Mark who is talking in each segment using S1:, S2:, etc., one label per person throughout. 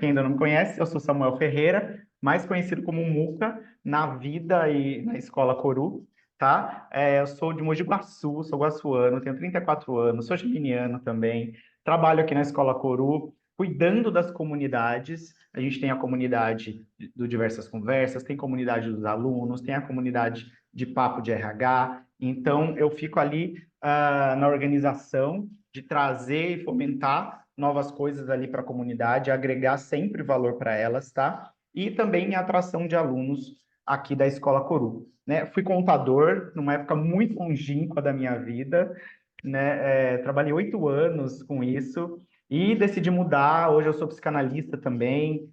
S1: quem ainda não me conhece, eu sou Samuel Ferreira, mais conhecido como Muca, na vida e na Escola Coru, tá? Eu sou de Mogi Guaçu, sou guaçuano, tenho 34 anos, sou geminiano também, trabalho aqui na Escola Coru, cuidando das comunidades. A gente tem a comunidade do Diversas Conversas, tem comunidade dos alunos, tem a comunidade de Papo de RH. Então, eu fico ali na organização de trazer e fomentar novas coisas ali para a comunidade, agregar sempre valor para elas, tá? E também a atração de alunos aqui da Escola Coru, né? Fui contador numa época muito longínqua da minha vida, né? Trabalhei 8 anos com isso e decidi mudar. Hoje eu sou psicanalista também,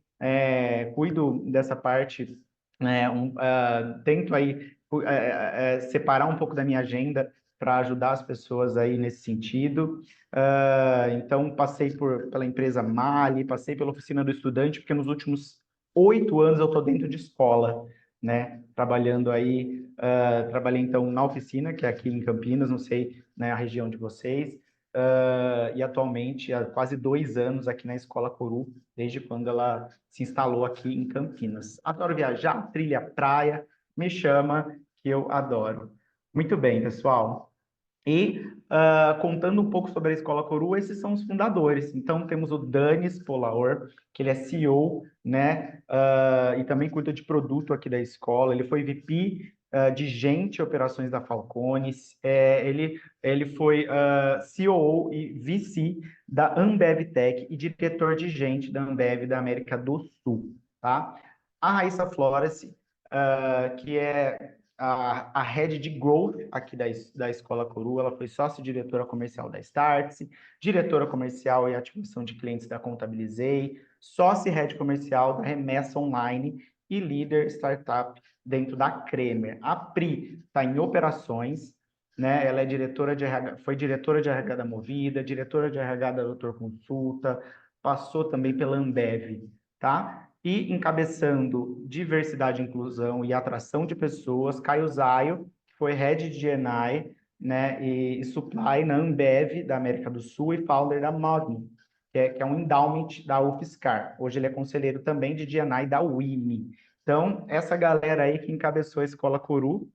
S1: cuido dessa parte, né? Tento aí separar um pouco da minha agenda para ajudar as pessoas aí nesse sentido. Então, passei pela empresa Mali, passei pela oficina do estudante, porque nos últimos 8 anos eu estou dentro de escola, né? Trabalhando aí, trabalhei então na oficina, que é aqui em Campinas, não sei, né, a região de vocês, e atualmente há quase 2 anos aqui na Escola Coru, desde quando ela se instalou aqui em Campinas. Adoro viajar, trilha, praia, me chama, que eu adoro. Muito bem, pessoal. E contando um pouco sobre a Escola Coru, esses são os fundadores. Então, temos o Danis Polaor, que ele é CEO, né? E também cuida de produto aqui da escola. Ele foi VP de gente e operações da Falcones. Ele foi COO e VC da Ambev Tech e diretor de gente da Ambev da América do Sul, tá? A Raíssa Flores, que é a head de growth aqui da Escola Coru. Ela foi sócia-diretora comercial da Startse, diretora comercial e ativação de clientes da Contabilizei, sócia e head comercial da Remessa Online e líder startup dentro da Cremer. A Pri está em operações, né? Ela é diretora de RH, foi diretora de RH da Movida, diretora de RH da Doutor Consulta, passou também pela Ambev, tá? E encabeçando diversidade, inclusão e atração de pessoas, Caio Zaio, que foi Head de GNI, né, e Supply na Ambev, da América do Sul, e founder da Magni, que é um endowment da UFSCar. Hoje ele é conselheiro também de GNI da UIMI. Então, essa galera aí que encabeçou a Escola Coru,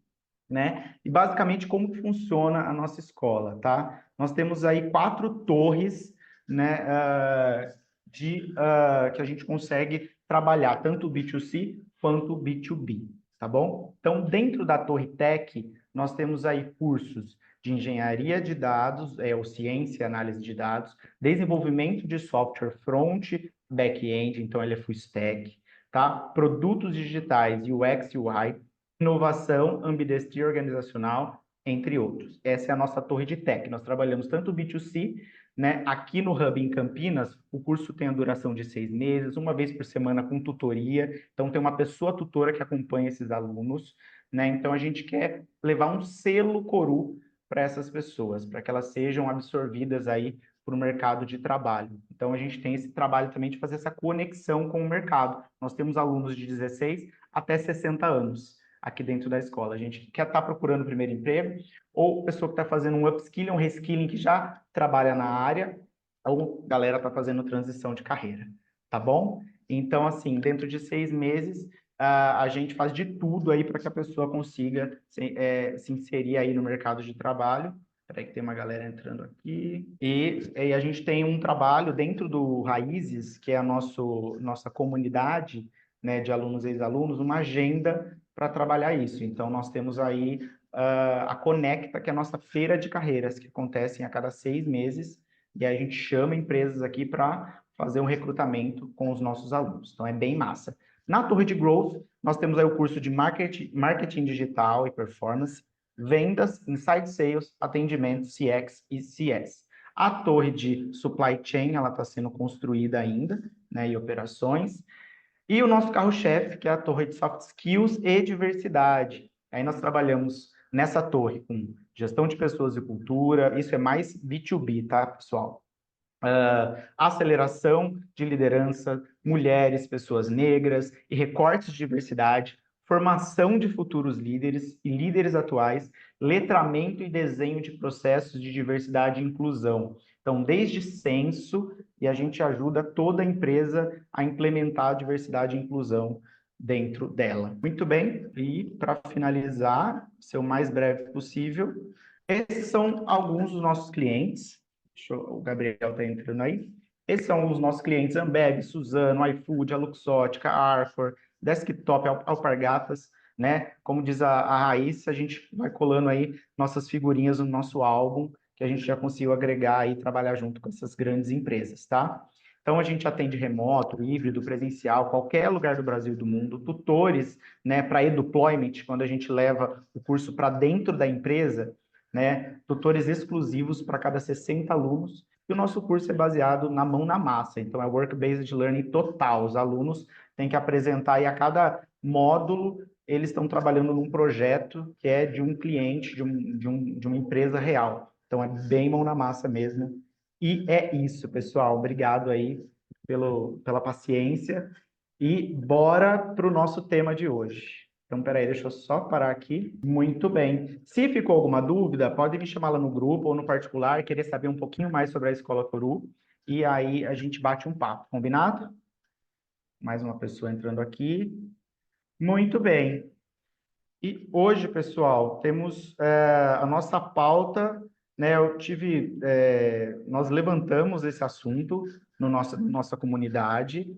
S1: né? E basicamente como que funciona a nossa escola, tá? Nós temos aí 4 torres, né, que a gente consegue trabalhar tanto o B2C quanto o B2B, tá bom? Então, dentro da Torre Tech, nós temos aí cursos de engenharia de dados, ou ciência e análise de dados, desenvolvimento de software front, back-end, então ele é full stack, tá? Produtos digitais, UX e UI, inovação, ambidestria organizacional, entre outros. Essa é a nossa torre de tech. Nós trabalhamos tanto o B2C, né? Aqui no Hub em Campinas, o curso tem a duração de 6 meses, uma vez por semana com tutoria. Então, tem uma pessoa tutora que acompanha esses alunos, né? Então, a gente quer levar um selo Coru para essas pessoas, para que elas sejam absorvidas aí para o mercado de trabalho. Então, a gente tem esse trabalho também de fazer essa conexão com o mercado. Nós temos alunos de 16 até 60 anos aqui dentro da escola. A gente quer estar procurando o primeiro emprego, ou pessoa que está fazendo um upskilling, um reskilling, que já trabalha na área, ou galera está fazendo transição de carreira, tá bom? Então, assim, dentro de 6 meses, a gente faz de tudo aí para que a pessoa consiga se inserir aí no mercado de trabalho. Espera que tem uma galera entrando aqui. E a gente tem um trabalho dentro do Raízes, que é a nossa comunidade, né, de alunos e ex-alunos, uma agenda para trabalhar isso. Então, nós temos aí a Conecta, que é a nossa feira de carreiras, que acontecem a cada 6 meses, e aí a gente chama empresas aqui para fazer um recrutamento com os nossos alunos. Então, é bem massa. Na Torre de Growth, nós temos aí o curso de marketing digital e performance, vendas, inside sales, atendimento, CX e CS. A torre de supply chain, ela está sendo construída ainda, né, e operações. E o nosso carro-chefe, que é a torre de soft skills e diversidade. Aí nós trabalhamos nessa torre com gestão de pessoas e cultura, isso é mais B2B, tá, pessoal? Aceleração de liderança, mulheres, pessoas negras e recortes de diversidade, formação de futuros líderes e líderes atuais, letramento e desenho de processos de diversidade e inclusão. Então, desde censo, e a gente ajuda toda a empresa a implementar a diversidade e inclusão dentro dela. Muito bem, e para finalizar, ser o mais breve possível, esses são alguns dos nossos clientes. O Gabriel está entrando aí. Esses são os nossos clientes: Ambev, Suzano, iFood, a Luxótica, Arfor, Desktop, Alpargatas, né? Como diz a Raíssa, a gente vai colando aí nossas figurinhas no nosso álbum, que a gente já conseguiu agregar e trabalhar junto com essas grandes empresas, tá? Então, a gente atende remoto, híbrido, presencial, qualquer lugar do Brasil e do mundo, tutores, né, para e-deployment, quando a gente leva o curso para dentro da empresa, né, tutores exclusivos para cada 60 alunos, e o nosso curso é baseado na mão na massa, então é work-based learning total, os alunos têm que apresentar, e a cada módulo eles estão trabalhando num projeto que é de um cliente, de uma empresa real, então é bem mão na massa mesmo, e é isso, pessoal. Obrigado aí pela paciência. E bora para o nosso tema de hoje. Então, peraí, deixa eu só parar aqui. Muito bem. Se ficou alguma dúvida, pode me chamar lá no grupo ou no particular, querer saber um pouquinho mais sobre a Escola Coru. E aí a gente bate um papo, combinado? Mais uma pessoa entrando aqui. Muito bem. E hoje, pessoal, temos a nossa pauta, né? Nós levantamos esse assunto no nossa comunidade,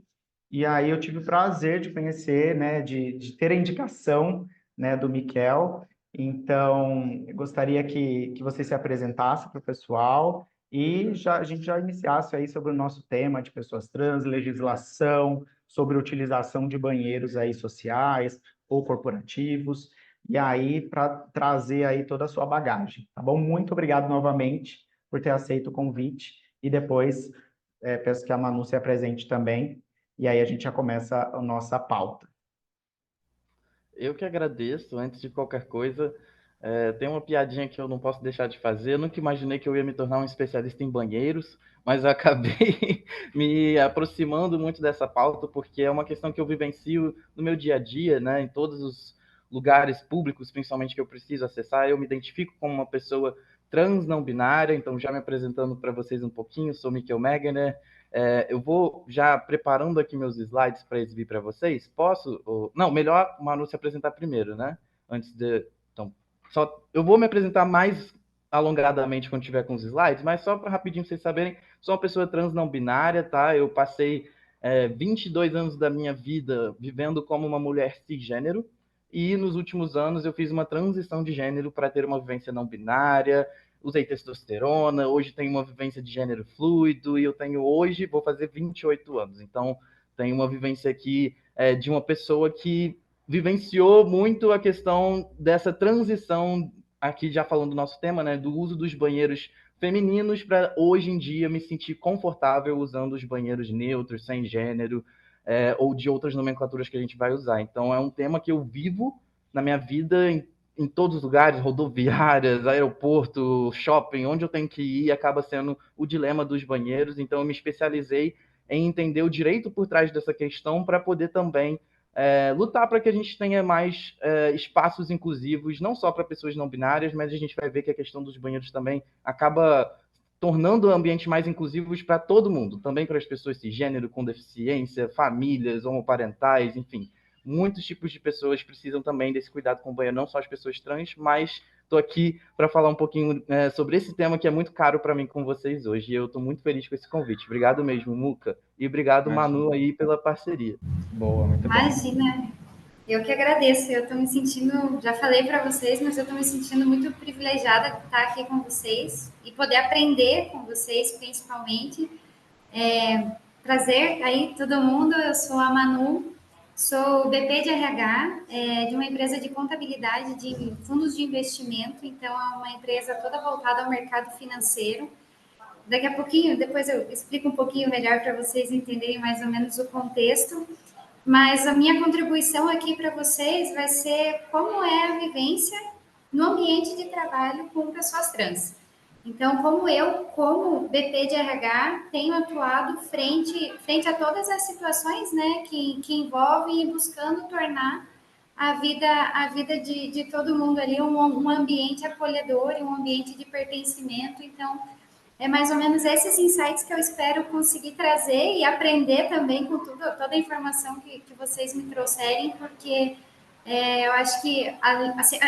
S1: e aí eu tive o prazer de conhecer, né, de ter a indicação, né, do Miquel. Então, eu gostaria que você se apresentasse para o pessoal e a gente já iniciasse aí sobre o nosso tema de pessoas trans, legislação, sobre utilização de banheiros aí sociais ou corporativos, e aí para trazer aí toda a sua bagagem, tá bom? Muito obrigado novamente por ter aceito o convite, e depois peço que a Manu se apresente também, e aí a gente já começa a nossa pauta.
S2: Eu que agradeço, antes de qualquer coisa. Tem uma piadinha que eu não posso deixar de fazer. Eu nunca imaginei que eu ia me tornar um especialista em banheiros, mas eu acabei me aproximando muito dessa pauta, porque é uma questão que eu vivencio no meu dia a dia, né? Em todos os lugares públicos, principalmente que eu preciso acessar. Eu me identifico como uma pessoa trans não binária, então já me apresentando para vocês um pouquinho, sou Miquel Megener. Eu vou já preparando aqui meus slides para exibir para vocês. Posso? Não, melhor o Manu se apresentar primeiro, né? Antes de. Então, eu vou me apresentar mais alongadamente quando tiver com os slides, mas só para rapidinho vocês saberem, sou uma pessoa trans não binária, tá? Eu passei 22 anos da minha vida vivendo como uma mulher cisgênero, e nos últimos anos eu fiz uma transição de gênero para ter uma vivência não binária. Usei testosterona, hoje tenho uma vivência de gênero fluido, e eu tenho hoje, vou fazer 28 anos. Então, tenho uma vivência aqui de uma pessoa que vivenciou muito a questão dessa transição, aqui já falando do nosso tema, né, do uso dos banheiros femininos, para hoje em dia me sentir confortável usando os banheiros neutros, sem gênero, ou de outras nomenclaturas que a gente vai usar. Então, é um tema que eu vivo na minha vida em todos os lugares, rodoviárias, aeroporto, shopping, onde eu tenho que ir, acaba sendo o dilema dos banheiros. Então, eu me especializei em entender o direito por trás dessa questão, para poder também lutar para que a gente tenha mais espaços inclusivos, não só para pessoas não binárias, mas a gente vai ver que a questão dos banheiros também acaba tornando ambientes mais inclusivos para todo mundo, também para as pessoas cisgênero, com deficiência, famílias, homoparentais, enfim. Muitos tipos de pessoas precisam também desse cuidado com o banheiro, não só as pessoas trans, mas estou aqui para falar um pouquinho sobre esse tema que é muito caro para mim com vocês hoje, e eu estou muito feliz com esse convite. Obrigado mesmo, Muca, e obrigado, Manu,
S1: Imagina.
S2: aí pela parceria.
S1: Boa, muito bem.
S3: Imagina, eu que agradeço. Eu estou me sentindo, já falei para vocês, mas eu estou me sentindo muito privilegiada de estar aqui com vocês e poder aprender com vocês, principalmente. Prazer aí, todo mundo. Eu sou a Manu, sou BP de RH, de uma empresa de contabilidade de fundos de investimento. Então, é uma empresa toda voltada ao mercado financeiro. Daqui a pouquinho, depois eu explico um pouquinho melhor para vocês entenderem mais ou menos o contexto. Mas a minha contribuição aqui para vocês vai ser como é a vivência no ambiente de trabalho com pessoas trans. Então, como eu, como BP de RH, tenho atuado frente a todas as situações, né, que envolvem e buscando tornar a vida de todo mundo ali um ambiente acolhedor e um ambiente de pertencimento. Então, é mais ou menos esses insights que eu espero conseguir trazer e aprender também com toda a informação que vocês me trouxerem, porque eu acho que,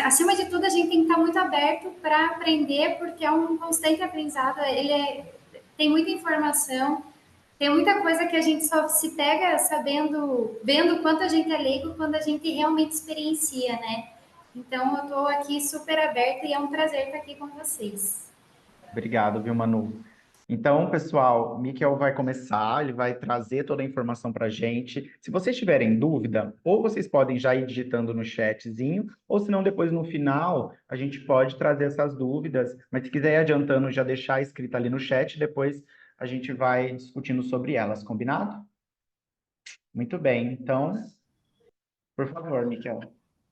S3: acima de tudo, a gente tem que estar muito aberto para aprender, porque é um constante aprendizado. Tem muita informação, tem muita coisa que a gente só se pega sabendo, vendo o quanto a gente é leigo quando a gente realmente experiencia, né? Então, eu estou aqui super aberta e é um prazer estar aqui com vocês.
S1: Obrigado, viu, Manu? Então, pessoal, o Mikel vai começar, ele vai trazer toda a informação para a gente. Se vocês tiverem dúvida, ou vocês podem já ir digitando no chatzinho, ou se não, depois no final, a gente pode trazer essas dúvidas. Mas se quiser ir adiantando, já deixar escrito ali no chat, depois a gente vai discutindo sobre elas, combinado? Muito bem, então, por favor, Mikel.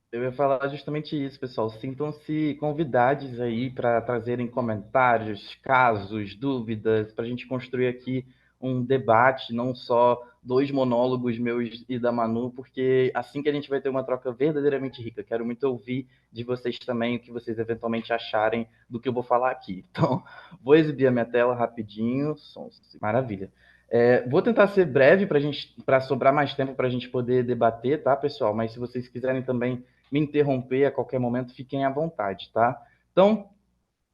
S2: Eu ia falar justamente isso, pessoal. Sintam-se convidados aí para trazerem comentários, casos, dúvidas, para a gente construir aqui um debate, não só dois monólogos meus e da Manu, porque assim que a gente vai ter uma troca verdadeiramente rica. Quero muito ouvir de vocês também o que vocês eventualmente acharem do que eu vou falar aqui. Então, vou exibir a minha tela rapidinho. Maravilha. Vou tentar ser breve para sobrar mais tempo para a gente poder debater, tá, pessoal? Mas se vocês quiserem também me interromper a qualquer momento, fiquem à vontade, tá? Então,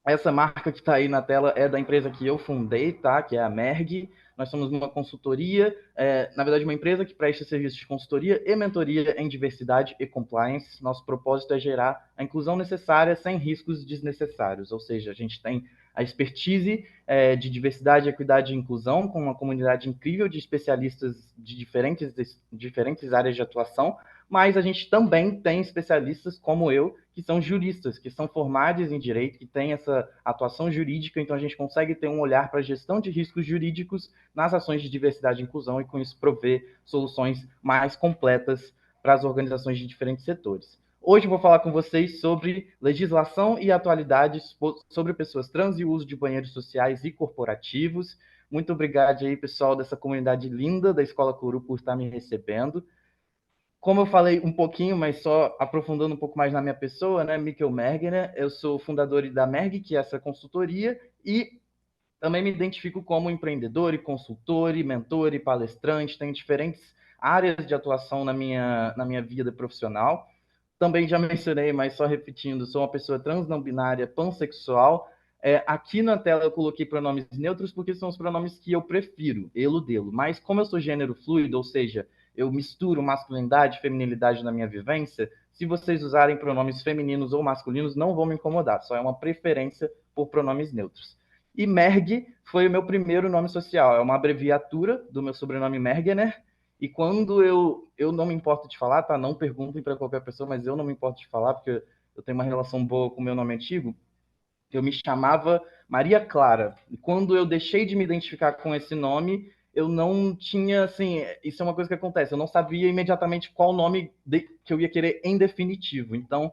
S2: essa marca que está aí na tela é da empresa que eu fundei, tá? Que é a Merg. Nós somos uma consultoria, na verdade, uma empresa que presta serviços de consultoria e mentoria em diversidade e compliance. Nosso propósito é gerar a inclusão necessária sem riscos desnecessários, ou seja, a gente tem a expertise de diversidade, equidade e inclusão, com uma comunidade incrível de especialistas de diferentes áreas de atuação, mas a gente também tem especialistas como eu, que são juristas, que são formados em direito, que têm essa atuação jurídica, então a gente consegue ter um olhar para a gestão de riscos jurídicos nas ações de diversidade e inclusão e com isso prover soluções mais completas para as organizações de diferentes setores. Hoje eu vou falar com vocês sobre legislação e atualidades sobre pessoas trans e o uso de banheiros sociais e corporativos. Muito obrigado aí, pessoal, dessa comunidade linda da Escola Curu por estar me recebendo. Como eu falei um pouquinho, mas só aprofundando um pouco mais na minha pessoa, né, Mikkel Mergener, eu sou fundador da Merg, que é essa consultoria, e também me identifico como empreendedor e consultor e mentor e palestrante, tenho diferentes áreas de atuação na minha vida profissional. Também já mencionei, mas só repetindo, sou uma pessoa trans não binária, pansexual. Aqui na tela eu coloquei pronomes neutros porque são os pronomes que eu prefiro, ele, dele. Mas como eu sou gênero fluido, ou seja, eu misturo masculinidade e feminilidade na minha vivência, se vocês usarem pronomes femininos ou masculinos, não vão me incomodar, só é uma preferência por pronomes neutros. E Merg foi o meu primeiro nome social, é uma abreviatura do meu sobrenome Mergener, e quando eu não me importo de falar, tá? Não perguntem para qualquer pessoa, mas eu não me importo de falar, porque eu tenho uma relação boa com o meu nome antigo. Eu me chamava Maria Clara. E quando eu deixei de me identificar com esse nome, eu não tinha, assim, isso é uma coisa que acontece, eu não sabia imediatamente qual nome que eu ia querer em definitivo. Então,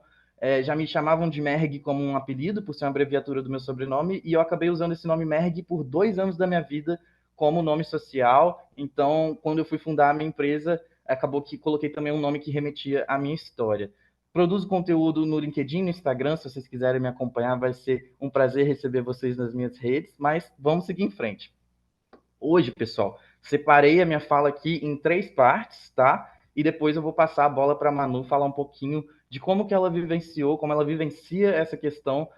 S2: já me chamavam de Merg como um apelido, por ser uma abreviatura do meu sobrenome, e eu acabei usando esse nome Merg por 2 anos da minha vida como nome social. Então, quando eu fui fundar a minha empresa, acabou que coloquei também um nome que remetia à minha história. Produzo conteúdo no LinkedIn, no Instagram, se vocês quiserem me acompanhar, vai ser um prazer receber vocês nas minhas redes, mas vamos seguir em frente. Hoje, pessoal, separei a minha fala aqui em 3 partes, tá? E depois eu vou passar a bola para a Manu falar um pouquinho de como que ela vivenciou, como ela vivencia essa questão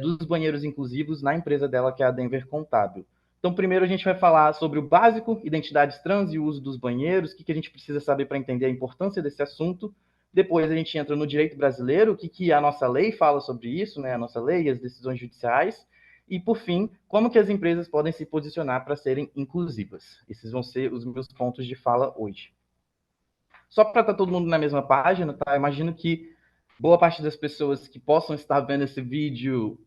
S2: dos banheiros inclusivos na empresa dela, que é a Denver Contábil. Então, primeiro a gente vai falar sobre o básico, identidades trans e o uso dos banheiros, o que a gente precisa saber para entender a importância desse assunto. Depois a gente entra no direito brasileiro, o que a nossa lei fala sobre isso, né? A nossa lei e as decisões judiciais. E, por fim, como que as empresas podem se posicionar para serem inclusivas. Esses vão ser os meus pontos de fala hoje. Só para estar todo mundo na mesma página, tá? Imagino que boa parte das pessoas que possam estar vendo esse vídeo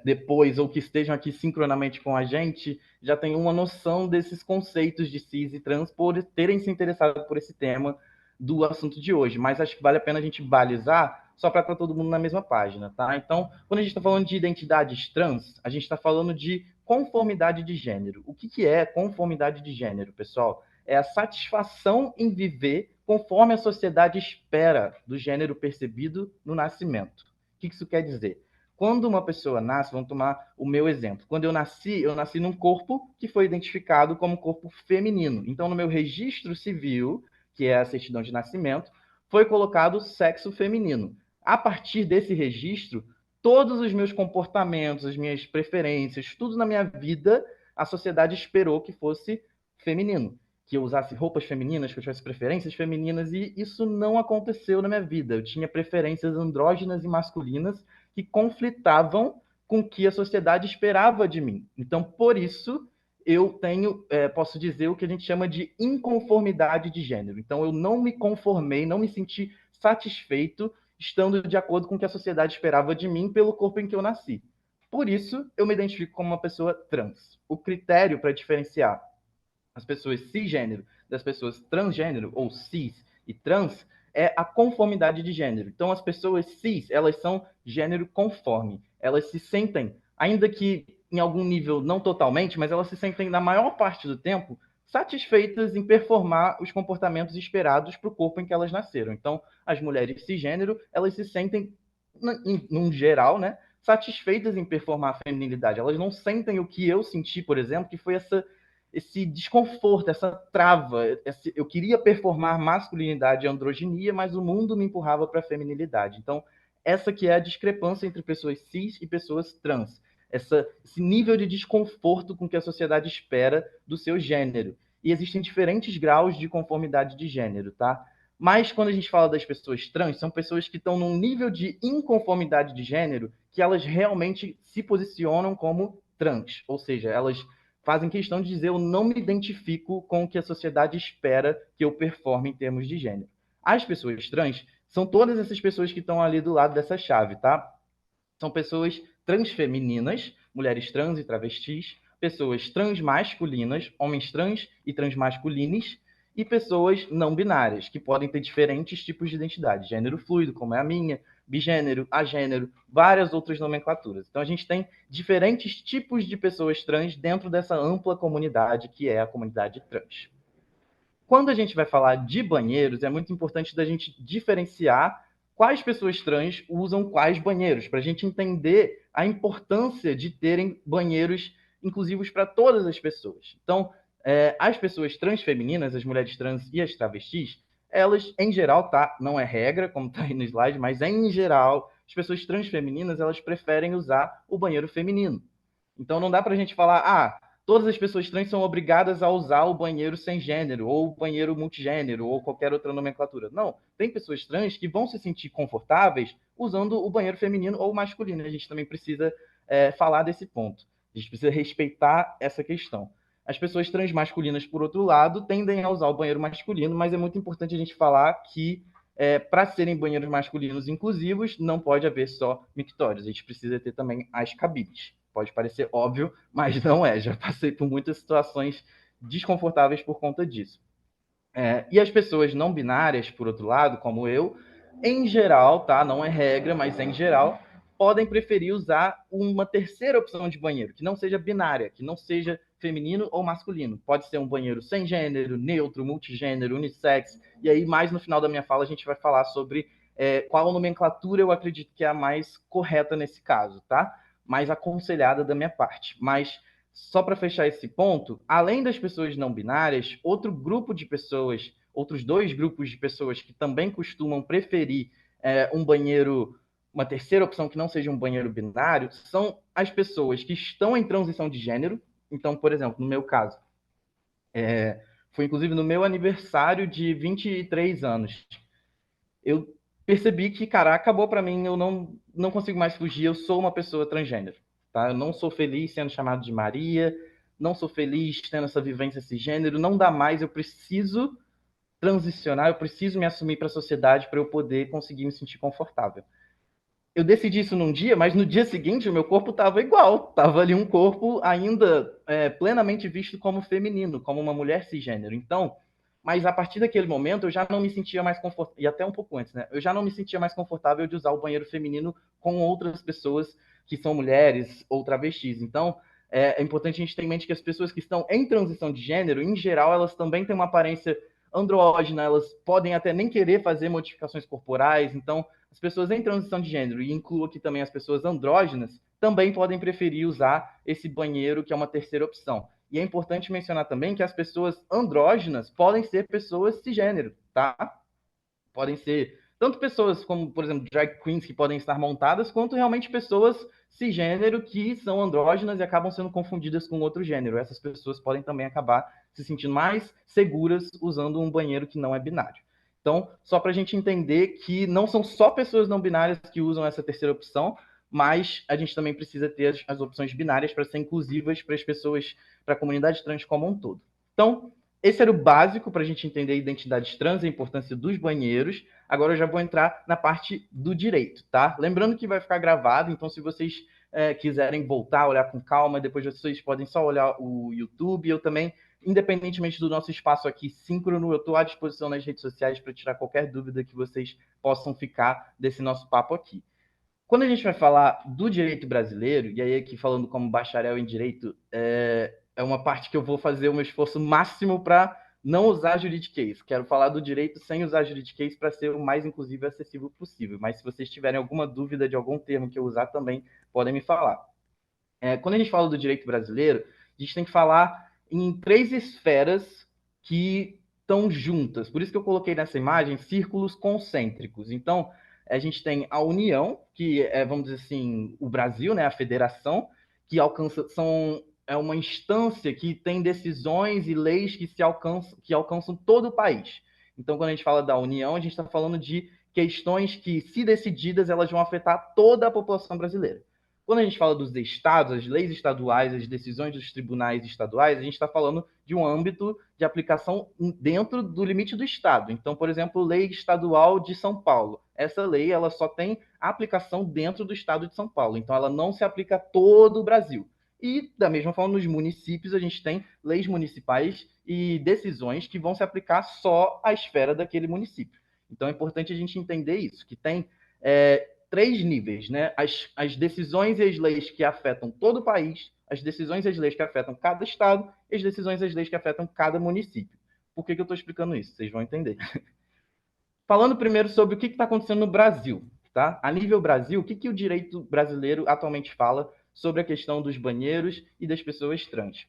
S2: depois ou que estejam aqui sincronamente com a gente já tem uma noção desses conceitos de cis e trans por terem se interessado por esse tema do assunto de hoje. Mas acho que vale a pena a gente balizar só para estar todo mundo na mesma página, tá? Então, quando a gente está falando de identidades trans, a gente está falando de conformidade de gênero. O que é conformidade de gênero, pessoal? É a satisfação em viver conforme a sociedade espera do gênero percebido no nascimento. O que isso quer dizer? Quando uma pessoa nasce, vamos tomar o meu exemplo. Quando eu nasci num corpo que foi identificado como corpo feminino. Então, no meu registro civil, que é a certidão de nascimento, foi colocado sexo feminino. A partir desse registro, todos os meus comportamentos, as minhas preferências, tudo na minha vida, a sociedade esperou que fosse feminino, que eu usasse roupas femininas, que eu tivesse preferências femininas, e isso não aconteceu na minha vida. Eu tinha preferências andrógenas e masculinas que conflitavam com o que a sociedade esperava de mim. Então, por isso, eu tenho, posso dizer, o que a gente chama de inconformidade de gênero. Então, eu não me conformei, não me senti satisfeito estando de acordo com o que a sociedade esperava de mim pelo corpo em que eu nasci. Por isso, eu me identifico como uma pessoa trans. O critério para diferenciar as pessoas cisgênero das pessoas transgênero, ou cis e trans, é a conformidade de gênero. Então, as pessoas cis, elas são gênero conforme. Elas se sentem, ainda que em algum nível não totalmente, mas elas se sentem, na maior parte do tempo, satisfeitas em performar os comportamentos esperados para o corpo em que elas nasceram. Então, as mulheres cisgênero, elas se sentem, num geral, né, satisfeitas em performar a feminilidade. Elas não sentem o que eu senti, por exemplo, que foi esse desconforto, essa trava. Eu queria performar masculinidade e androginia, mas o mundo me empurrava para a feminilidade. Então, essa que é a discrepância entre pessoas cis e pessoas trans. Esse nível de desconforto com que a sociedade espera do seu gênero. E existem diferentes graus de conformidade de gênero, tá? Mas quando a gente fala das pessoas trans, são pessoas que estão num nível de inconformidade de gênero que elas realmente se posicionam como trans. Ou seja, elas fazem questão de dizer: eu não me identifico com o que a sociedade espera que eu performe em termos de gênero. As pessoas trans são todas essas pessoas que estão ali do lado dessa chave, tá? São pessoas transfemininas, mulheres trans e travestis, pessoas transmasculinas, homens trans e transmasculinos, e pessoas não binárias, que podem ter diferentes tipos de identidade, gênero fluido, como é a minha, bigênero, agênero, várias outras nomenclaturas. Então, a gente tem diferentes tipos de pessoas trans dentro dessa ampla comunidade que é a comunidade trans. Quando a gente vai falar de banheiros, é muito importante da gente diferenciar quais pessoas trans usam quais banheiros, para a gente entender a importância de terem banheiros inclusivos para todas as pessoas. Então, as pessoas trans femininas, as mulheres trans e as travestis, elas, em geral, tá? Não é regra, como está aí no slide, mas em geral, as pessoas trans femininas, elas preferem usar o banheiro feminino. Então, não dá para a gente falar: todas as pessoas trans são obrigadas a usar o banheiro sem gênero, ou o banheiro multigênero, ou qualquer outra nomenclatura. Não, tem pessoas trans que vão se sentir confortáveis usando o banheiro feminino ou masculino. A gente também precisa falar desse ponto. A gente precisa respeitar essa questão. As pessoas trans masculinas, por outro lado, tendem a usar o banheiro masculino, mas é muito importante a gente falar que, para serem banheiros masculinos inclusivos, não pode haver só mictórios. A gente precisa ter também as cabines. Pode parecer óbvio, mas não é. Já passei por muitas situações desconfortáveis por conta disso. E as pessoas não binárias, por outro lado, como eu, em geral, tá? Não é regra, mas em geral, podem preferir usar uma terceira opção de banheiro, que não seja binária, que não seja feminino ou masculino. Pode ser um banheiro sem gênero, neutro, multigênero, unissex. E aí, mais no final da minha fala, a gente vai falar sobre qual nomenclatura eu acredito que é a mais correta nesse caso, tá? Mais aconselhada da minha parte. Mas, só para fechar esse ponto, além das pessoas não binárias, outro grupo de pessoas, outros dois grupos de pessoas que também costumam preferir um banheiro, uma terceira opção que não seja um banheiro binário, são as pessoas que estão em transição de gênero. Então, por exemplo, no meu caso, foi inclusive no meu aniversário de 23 anos. Eu percebi que, cara, acabou para mim, eu não consigo mais fugir, eu sou uma pessoa transgênero, tá? Eu não sou feliz sendo chamado de Maria, não sou feliz tendo essa vivência cisgênero, não dá mais, eu preciso transicionar, eu preciso me assumir para a sociedade para eu poder conseguir me sentir confortável. Eu decidi isso num dia, mas no dia seguinte o meu corpo estava igual, estava ali um corpo ainda plenamente visto como feminino, como uma mulher cisgênero. Então, mas a partir daquele momento eu já não me sentia mais confortável, e até um pouco antes, né? Eu já não me sentia mais confortável de usar o banheiro feminino com outras pessoas que são mulheres ou travestis. Então, é importante a gente ter em mente que as pessoas que estão em transição de gênero, em geral, elas também têm uma aparência andrógena, elas podem até nem querer fazer modificações corporais. Então, as pessoas em transição de gênero, e incluo aqui também as pessoas andrógenas, também podem preferir usar esse banheiro, que é uma terceira opção. E é importante mencionar também que as pessoas andrógenas podem ser pessoas cisgênero, tá? Podem ser tanto pessoas como, por exemplo, drag queens que podem estar montadas, quanto realmente pessoas cisgênero que são andrógenas e acabam sendo confundidas com outro gênero. Essas pessoas podem também acabar se sentindo mais seguras usando um banheiro que não é binário. Então, só para a gente entender que não são só pessoas não binárias que usam essa terceira opção, mas a gente também precisa ter as opções binárias para ser inclusivas para as pessoas, para a comunidade trans como um todo. Então, esse era o básico para a gente entender identidades trans e a importância dos banheiros. Agora eu já vou entrar na parte do direito, tá? Lembrando que vai ficar gravado, então se vocês quiserem voltar, olhar com calma, depois vocês podem só olhar o YouTube. Eu também, independentemente do nosso espaço aqui síncrono, eu estou à disposição nas redes sociais para tirar qualquer dúvida que vocês possam ficar desse nosso papo aqui. Quando a gente vai falar do direito brasileiro, e aí aqui falando como bacharel em direito, é uma parte que eu vou fazer o meu esforço máximo para não usar juridiquês. Quero falar do direito sem usar juridiquês para ser o mais inclusivo e acessível possível. Mas se vocês tiverem alguma dúvida de algum termo que eu usar também, podem me falar. Quando a gente fala do direito brasileiro, a gente tem que falar em 3 esferas que estão juntas. Por isso que eu coloquei nessa imagem círculos concêntricos. Então, a gente tem a União, que é, vamos dizer assim, o Brasil, né, a federação, que é uma instância que tem decisões e leis que alcançam todo o país. Então, quando a gente fala da União, a gente está falando de questões que, se decididas, elas vão afetar toda a população brasileira. Quando a gente fala dos estados, as leis estaduais, as decisões dos tribunais estaduais, a gente está falando de um âmbito de aplicação dentro do limite do estado. Então, por exemplo, lei estadual de São Paulo. Essa lei ela só tem aplicação dentro do estado de São Paulo. Então, ela não se aplica a todo o Brasil. E, da mesma forma, nos municípios, a gente tem leis municipais e decisões que vão se aplicar só à esfera daquele município. Então, é importante a gente entender isso, que tem 3 níveis, né? As decisões e as leis que afetam todo o país, as decisões e as leis que afetam cada estado, e as decisões e as leis que afetam cada município. Por que eu estou explicando isso? Vocês vão entender. Falando primeiro sobre o que está acontecendo no Brasil, tá? A nível Brasil, o que o direito brasileiro atualmente fala sobre a questão dos banheiros e das pessoas trans?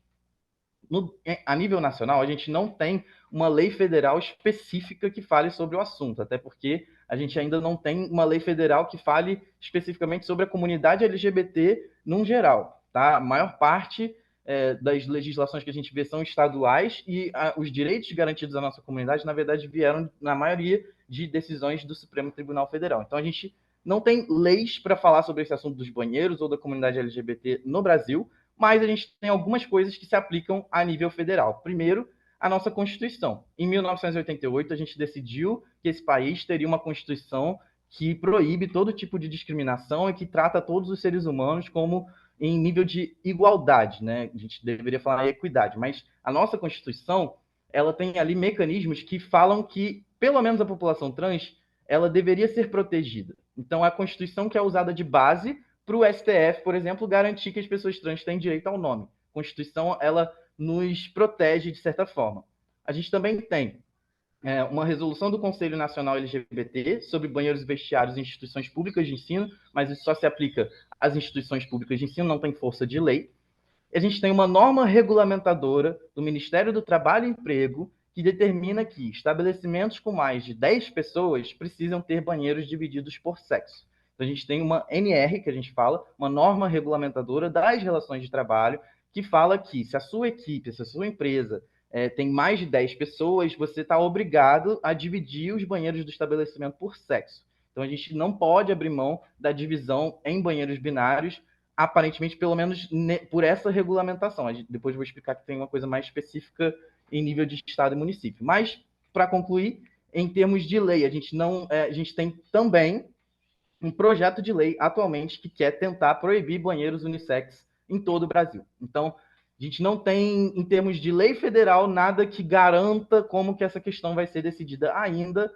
S2: A nível nacional, a gente não tem uma lei federal específica que fale sobre o assunto, até porque a gente ainda não tem uma lei federal que fale especificamente sobre a comunidade LGBT num geral, tá? A maior parte das legislações que a gente vê são estaduais e os direitos garantidos à nossa comunidade, na verdade, vieram, na maioria, de decisões do Supremo Tribunal Federal. Então, a gente não tem leis para falar sobre esse assunto dos banheiros ou da comunidade LGBT no Brasil, mas a gente tem algumas coisas que se aplicam a nível federal. Primeiro, a nossa Constituição. Em 1988, a gente decidiu que esse país teria uma Constituição que proíbe todo tipo de discriminação e que trata todos os seres humanos como em nível de igualdade, né? A gente deveria falar equidade, mas a nossa Constituição, ela tem ali mecanismos que falam que, pelo menos a população trans, ela deveria ser protegida. Então, é a Constituição que é usada de base para o STF, por exemplo, garantir que as pessoas trans têm direito ao nome. A Constituição, ela nos protege de certa forma. A gente também tem uma resolução do Conselho Nacional LGBT sobre banheiros e vestiários em instituições públicas de ensino, mas isso só se aplica às instituições públicas de ensino, não tem força de lei. A gente tem uma norma regulamentadora do Ministério do Trabalho e Emprego que determina que estabelecimentos com mais de 10 pessoas precisam ter banheiros divididos por sexo. Então, a gente tem uma NR, que a gente fala, uma norma regulamentadora das relações de trabalho, que fala que se a sua equipe, se a sua empresa tem mais de 10 pessoas, você está obrigado a dividir os banheiros do estabelecimento por sexo. Então, a gente não pode abrir mão da divisão em banheiros binários, aparentemente, pelo menos por essa regulamentação. Depois eu vou explicar que tem uma coisa mais específica em nível de estado e município. Mas, para concluir, em termos de lei, a gente tem também um projeto de lei atualmente que quer tentar proibir banheiros unissex em todo o Brasil. Então, a gente não tem, em termos de lei federal, nada que garanta como que essa questão vai ser decidida ainda,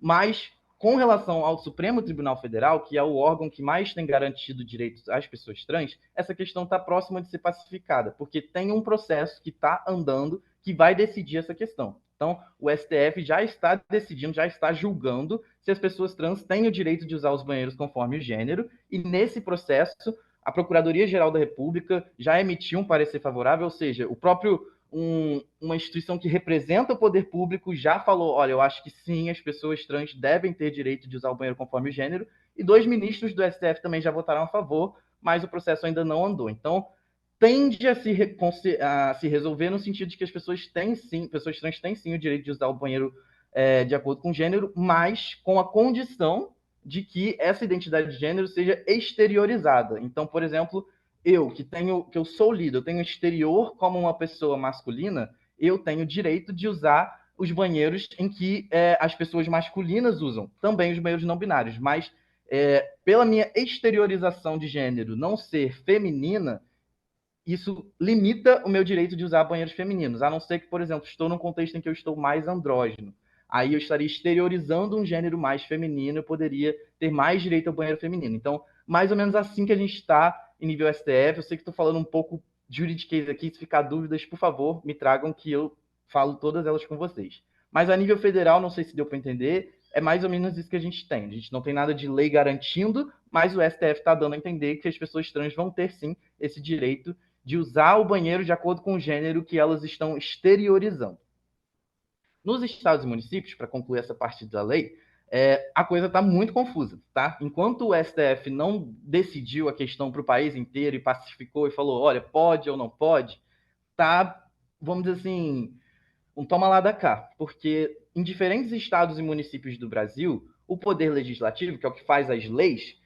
S2: mas com relação ao Supremo Tribunal Federal, que é o órgão que mais tem garantido direitos às pessoas trans, essa questão está próxima de ser pacificada, porque tem um processo que está andando que vai decidir essa questão. Então, o STF já está decidindo, já está julgando se as pessoas trans têm o direito de usar os banheiros conforme o gênero, e nesse processo, a Procuradoria-Geral da República já emitiu um parecer favorável, ou seja, o próprio uma instituição que representa o poder público já falou, olha, eu acho que sim, as pessoas trans devem ter direito de usar o banheiro conforme o gênero, e 2 ministros do STF também já votaram a favor, mas o processo ainda não andou. Então, tende a se resolver no sentido de que as pessoas trans têm sim o direito de usar o banheiro de acordo com o gênero, mas com a condição de que essa identidade de gênero seja exteriorizada. Então, por exemplo, que eu sou lido, eu tenho exterior como uma pessoa masculina, eu tenho direito de usar os banheiros em que as pessoas masculinas usam, também os banheiros não binários, mas pela minha exteriorização de gênero não ser feminina, isso limita o meu direito de usar banheiros femininos, a não ser que, por exemplo, estou num contexto em que eu estou mais andrógeno. Aí eu estaria exteriorizando um gênero mais feminino, eu poderia ter mais direito ao banheiro feminino. Então, mais ou menos assim que a gente está em nível STF. Eu sei que estou falando um pouco de juridiquês aqui, se ficar dúvidas, por favor, me tragam que eu falo todas elas com vocês. Mas a nível federal, não sei se deu para entender, é mais ou menos isso que a gente tem. A gente não tem nada de lei garantindo, mas o STF está dando a entender que as pessoas trans vão ter, sim, esse direito de usar o banheiro de acordo com o gênero que elas estão exteriorizando. Nos estados e municípios, para concluir essa parte da lei, a coisa está muito confusa, tá? Enquanto o STF não decidiu a questão para o país inteiro e pacificou e falou, olha, pode ou não pode, tá, vamos dizer assim, um toma lá da cá, porque em diferentes estados e municípios do Brasil, o poder legislativo, que é o que faz as leis,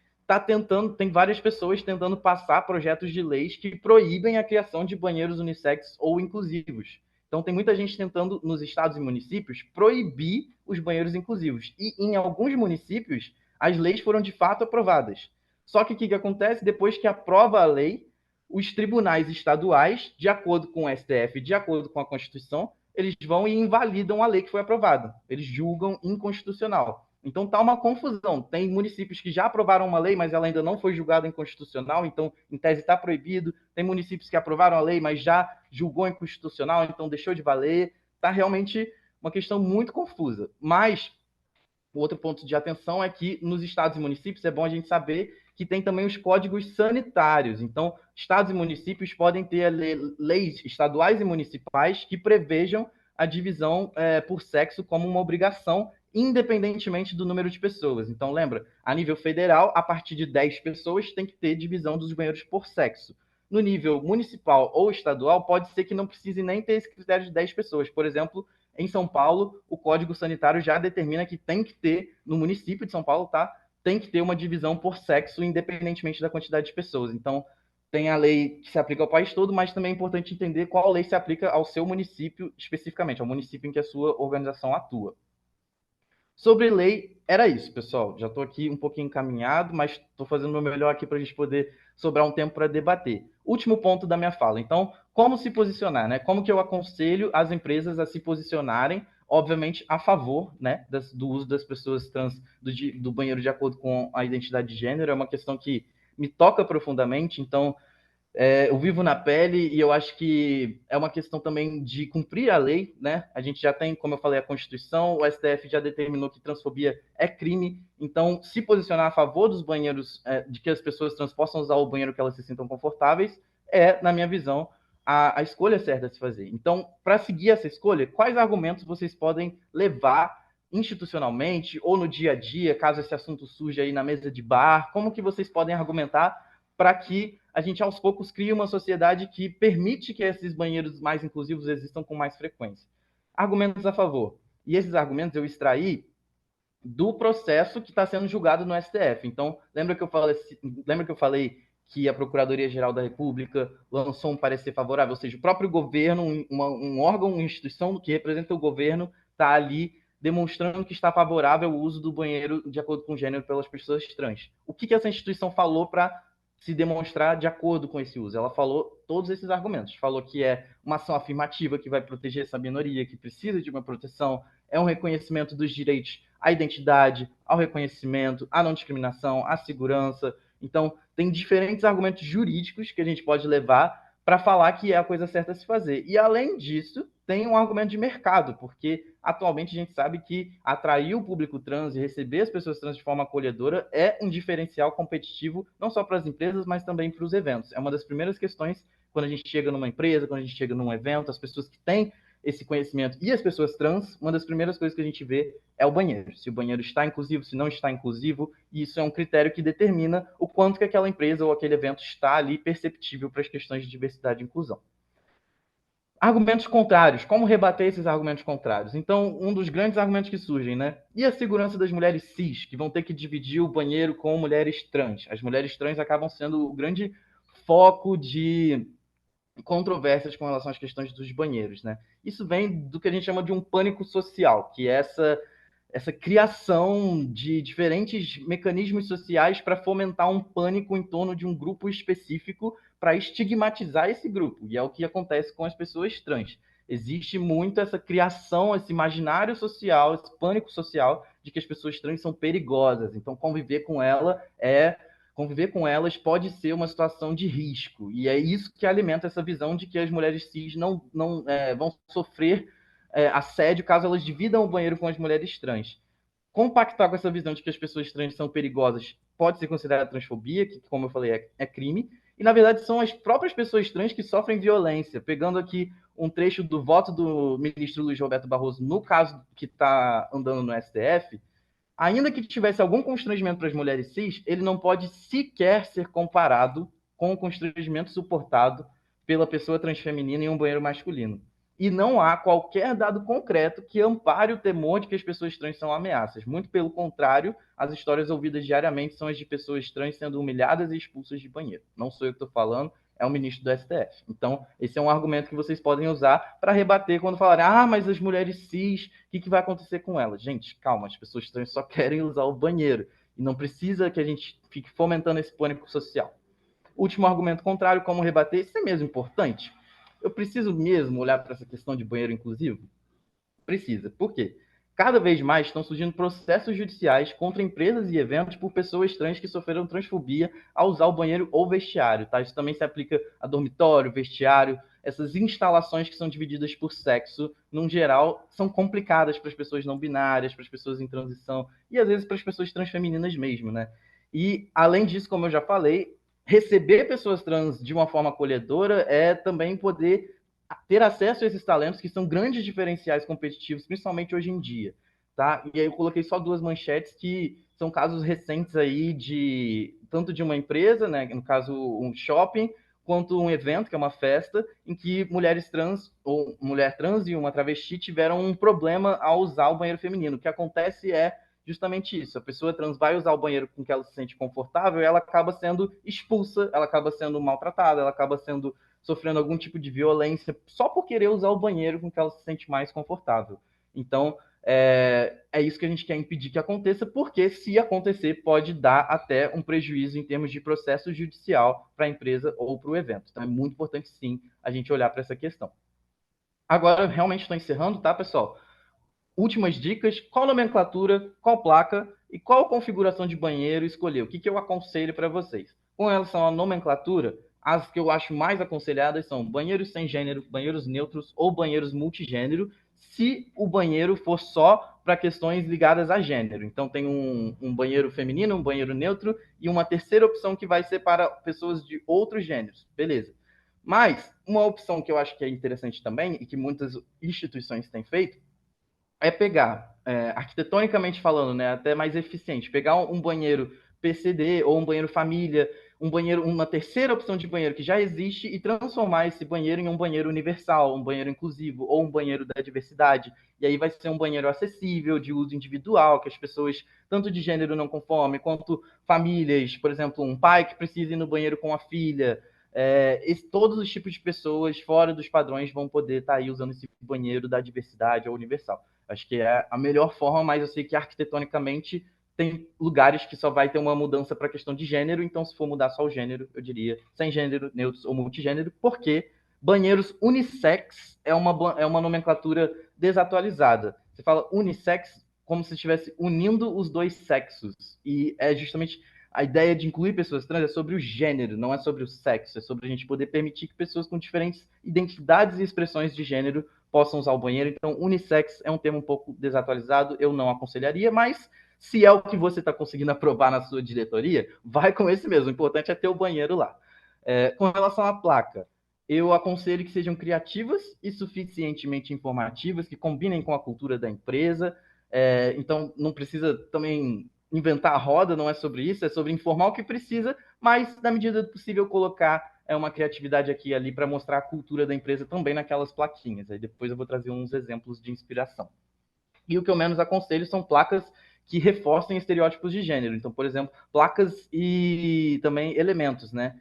S2: tem várias pessoas tentando passar projetos de leis que proíbem a criação de banheiros unissex ou inclusivos. Então tem muita gente tentando, nos estados e municípios, proibir os banheiros inclusivos. E em alguns municípios, as leis foram de fato aprovadas. Só que o que acontece? Depois que aprova a lei, os tribunais estaduais, de acordo com o STF, de acordo com a Constituição, eles vão e invalidam a lei que foi aprovada. Eles julgam inconstitucional. Então tá uma confusão. Tem municípios que já aprovaram uma lei, mas ela ainda não foi julgada inconstitucional, então em tese está proibido. Tem municípios que aprovaram a lei, mas já julgou inconstitucional, então deixou de valer. Tá realmente uma questão muito confusa. Mas o outro ponto de atenção é que nos estados e municípios é bom a gente saber que tem também os códigos sanitários. Então, estados e municípios podem ter leis estaduais e municipais que prevejam a divisão por sexo como uma obrigação, independentemente do número de pessoas. Então, lembra, a nível federal, a partir de 10 pessoas tem que ter divisão dos banheiros por sexo. No nível municipal ou estadual, pode ser que não precise nem ter esse critério de 10 pessoas. Por exemplo, em São Paulo, o Código Sanitário já determina que tem que ter, no município de São Paulo, tá? Tem que ter uma divisão por sexo, independentemente da quantidade de pessoas. Então, tem a lei que se aplica ao país todo, mas também é importante entender qual lei se aplica ao seu município especificamente, ao município em que a sua organização atua. Sobre lei, era isso, pessoal. Já estou aqui um pouquinho encaminhado, mas estou fazendo o meu melhor aqui para a gente poder sobrar um tempo para debater. Último ponto da minha fala. Então, como se posicionar, né? Como que eu aconselho as empresas a se posicionarem, obviamente, a favor, né, do uso das pessoas trans do banheiro de acordo com a identidade de gênero? É uma questão que me toca profundamente, então eu vivo na pele e eu acho que é uma questão também de cumprir a lei, né? A gente já tem, como eu falei, a Constituição, o STF já determinou que transfobia é crime, então se posicionar a favor dos banheiros, de que as pessoas trans possam usar o banheiro que elas se sintam confortáveis, na minha visão, a escolha certa a se fazer. Então, para seguir essa escolha, quais argumentos vocês podem levar institucionalmente ou no dia a dia, caso esse assunto surja aí na mesa de bar, como que vocês podem argumentar para que a gente, aos poucos, crie uma sociedade que permite que esses banheiros mais inclusivos existam com mais frequência? Argumentos a favor. E esses argumentos eu extraí do processo que está sendo julgado no STF. Então, lembra que eu falei que a Procuradoria-Geral da República lançou um parecer favorável, ou seja, o próprio governo, um órgão, uma instituição que representa o governo, está ali demonstrando que está favorável ao uso do banheiro de acordo com o gênero pelas pessoas trans. O que essa instituição falou para se demonstrar de acordo com esse uso? Ela falou todos esses argumentos. Falou que é uma ação afirmativa que vai proteger essa minoria, que precisa de uma proteção, é um reconhecimento dos direitos à identidade, ao reconhecimento, à não discriminação, à segurança. Então, tem diferentes argumentos jurídicos que a gente pode levar para falar que é a coisa certa a se fazer. E, além disso, tem um argumento de mercado, porque atualmente a gente sabe que atrair o público trans e receber as pessoas trans de forma acolhedora é um diferencial competitivo, não só para as empresas, mas também para os eventos. É uma das primeiras questões quando a gente chega numa empresa, quando a gente chega num evento, as pessoas que têm esse conhecimento e as pessoas trans, uma das primeiras coisas que a gente vê é o banheiro. Se o banheiro está inclusivo, se não está inclusivo, e isso é um critério que determina o quanto que aquela empresa ou aquele evento está ali perceptível para as questões de diversidade e inclusão. Argumentos contrários. Como rebater esses argumentos contrários? Então, um dos grandes argumentos que surgem, né? E a segurança das mulheres cis, que vão ter que dividir o banheiro com mulheres trans? As mulheres trans acabam sendo o grande foco de controvérsias com relação às questões dos banheiros, né? Isso vem do que a gente chama de um pânico social, que é essa criação de diferentes mecanismos sociais para fomentar um pânico em torno de um grupo específico para estigmatizar esse grupo. E é o que acontece com as pessoas trans. Existe muito essa criação, esse imaginário social, esse pânico social de que as pessoas trans são perigosas. Então, conviver com elas pode ser uma situação de risco. E é isso que alimenta essa visão de que as mulheres cis não vão sofrer assédio caso elas dividam o banheiro com as mulheres trans. Compactar com essa visão de que as pessoas trans são perigosas pode ser considerada transfobia, que, como eu falei, é crime. E, na verdade, são as próprias pessoas trans que sofrem violência. Pegando aqui um trecho do voto do ministro Luiz Roberto Barroso, no caso que está andando no STF, ainda que tivesse algum constrangimento para as mulheres cis, ele não pode sequer ser comparado com o constrangimento suportado pela pessoa transfeminina em um banheiro masculino. E não há qualquer dado concreto que ampare o temor de que as pessoas trans são ameaças. Muito pelo contrário, as histórias ouvidas diariamente são as de pessoas trans sendo humilhadas e expulsas de banheiro. Não sou eu que estou falando, é o ministro do STF. Então, esse é um argumento que vocês podem usar para rebater quando falarem mas as mulheres cis, o que vai acontecer com elas? Gente, calma, as pessoas trans só querem usar o banheiro. E não precisa que a gente fique fomentando esse pânico social. Último argumento contrário, como rebater, isso é mesmo importante? Eu preciso mesmo olhar para essa questão de banheiro inclusivo? Precisa. Por quê? Cada vez mais estão surgindo processos judiciais contra empresas e eventos por pessoas trans que sofreram transfobia ao usar o banheiro ou vestiário. Tá? Isso também se aplica a dormitório, vestiário. Essas instalações que são divididas por sexo, num geral, são complicadas para as pessoas não binárias, para as pessoas em transição e, às vezes, para as pessoas transfemininas mesmo. Né? E, além disso, como eu já falei, receber pessoas trans de uma forma acolhedora é também poder ter acesso a esses talentos que são grandes diferenciais competitivos, principalmente hoje em dia, tá? E aí eu coloquei só duas manchetes que são casos recentes aí tanto de uma empresa, né, no caso um shopping, quanto um evento, que é uma festa, em que mulheres trans, ou mulher trans e uma travesti tiveram um problema ao usar o banheiro feminino. O que acontece é justamente isso. A pessoa trans vai usar o banheiro com que ela se sente confortável e ela acaba sendo expulsa, ela acaba sendo maltratada, ela acaba sofrendo algum tipo de violência só por querer usar o banheiro com que ela se sente mais confortável. Então, é isso que a gente quer impedir que aconteça, porque se acontecer, pode dar até um prejuízo em termos de processo judicial para a empresa ou para o evento. Então, é muito importante, sim, a gente olhar para essa questão. Agora, eu realmente estou encerrando, tá, pessoal? Últimas dicas: qual nomenclatura, qual placa e qual configuração de banheiro escolher? O que eu aconselho para vocês? Com relação à nomenclatura, as que eu acho mais aconselhadas são banheiros sem gênero, banheiros neutros ou banheiros multigênero, se o banheiro for só para questões ligadas a gênero. Então, tem um banheiro feminino, um banheiro neutro e uma terceira opção que vai ser para pessoas de outros gêneros. Beleza. Mas, uma opção que eu acho que é interessante também e que muitas instituições têm feito é pegar, arquitetonicamente falando, né, até mais eficiente, pegar um banheiro PCD ou um banheiro família, uma terceira opção de banheiro que já existe e transformar esse banheiro em um banheiro universal, um banheiro inclusivo ou um banheiro da diversidade. E aí vai ser um banheiro acessível, de uso individual, que as pessoas, tanto de gênero não conforme, quanto famílias, por exemplo, um pai que precisa ir no banheiro com a filha, todos os tipos de pessoas fora dos padrões vão poder estar aí usando esse banheiro da diversidade ou universal. Acho que é a melhor forma, mas eu sei que arquitetonicamente tem lugares que só vai ter uma mudança para a questão de gênero, então se for mudar só o gênero, eu diria sem gênero, neutros ou multigênero, porque banheiros unissex é uma nomenclatura desatualizada. Você fala unissex como se estivesse unindo os dois sexos, e é justamente a ideia de incluir pessoas trans é sobre o gênero, não é sobre o sexo, é sobre a gente poder permitir que pessoas com diferentes identidades e expressões de gênero possam usar o banheiro. Então, unissex é um termo um pouco desatualizado, eu não aconselharia, mas se é o que você está conseguindo aprovar na sua diretoria, vai com esse mesmo. O importante é ter o banheiro lá. Com relação à placa, eu aconselho que sejam criativas e suficientemente informativas, que combinem com a cultura da empresa. Então, não precisa também inventar a roda, não é sobre isso, é sobre informar o que precisa, mas, na medida do possível, colocar uma criatividade aqui e ali para mostrar a cultura da empresa também naquelas plaquinhas. Aí depois eu vou trazer uns exemplos de inspiração. E o que eu menos aconselho são placas que reforcem estereótipos de gênero. Então, por exemplo, placas e também elementos, né?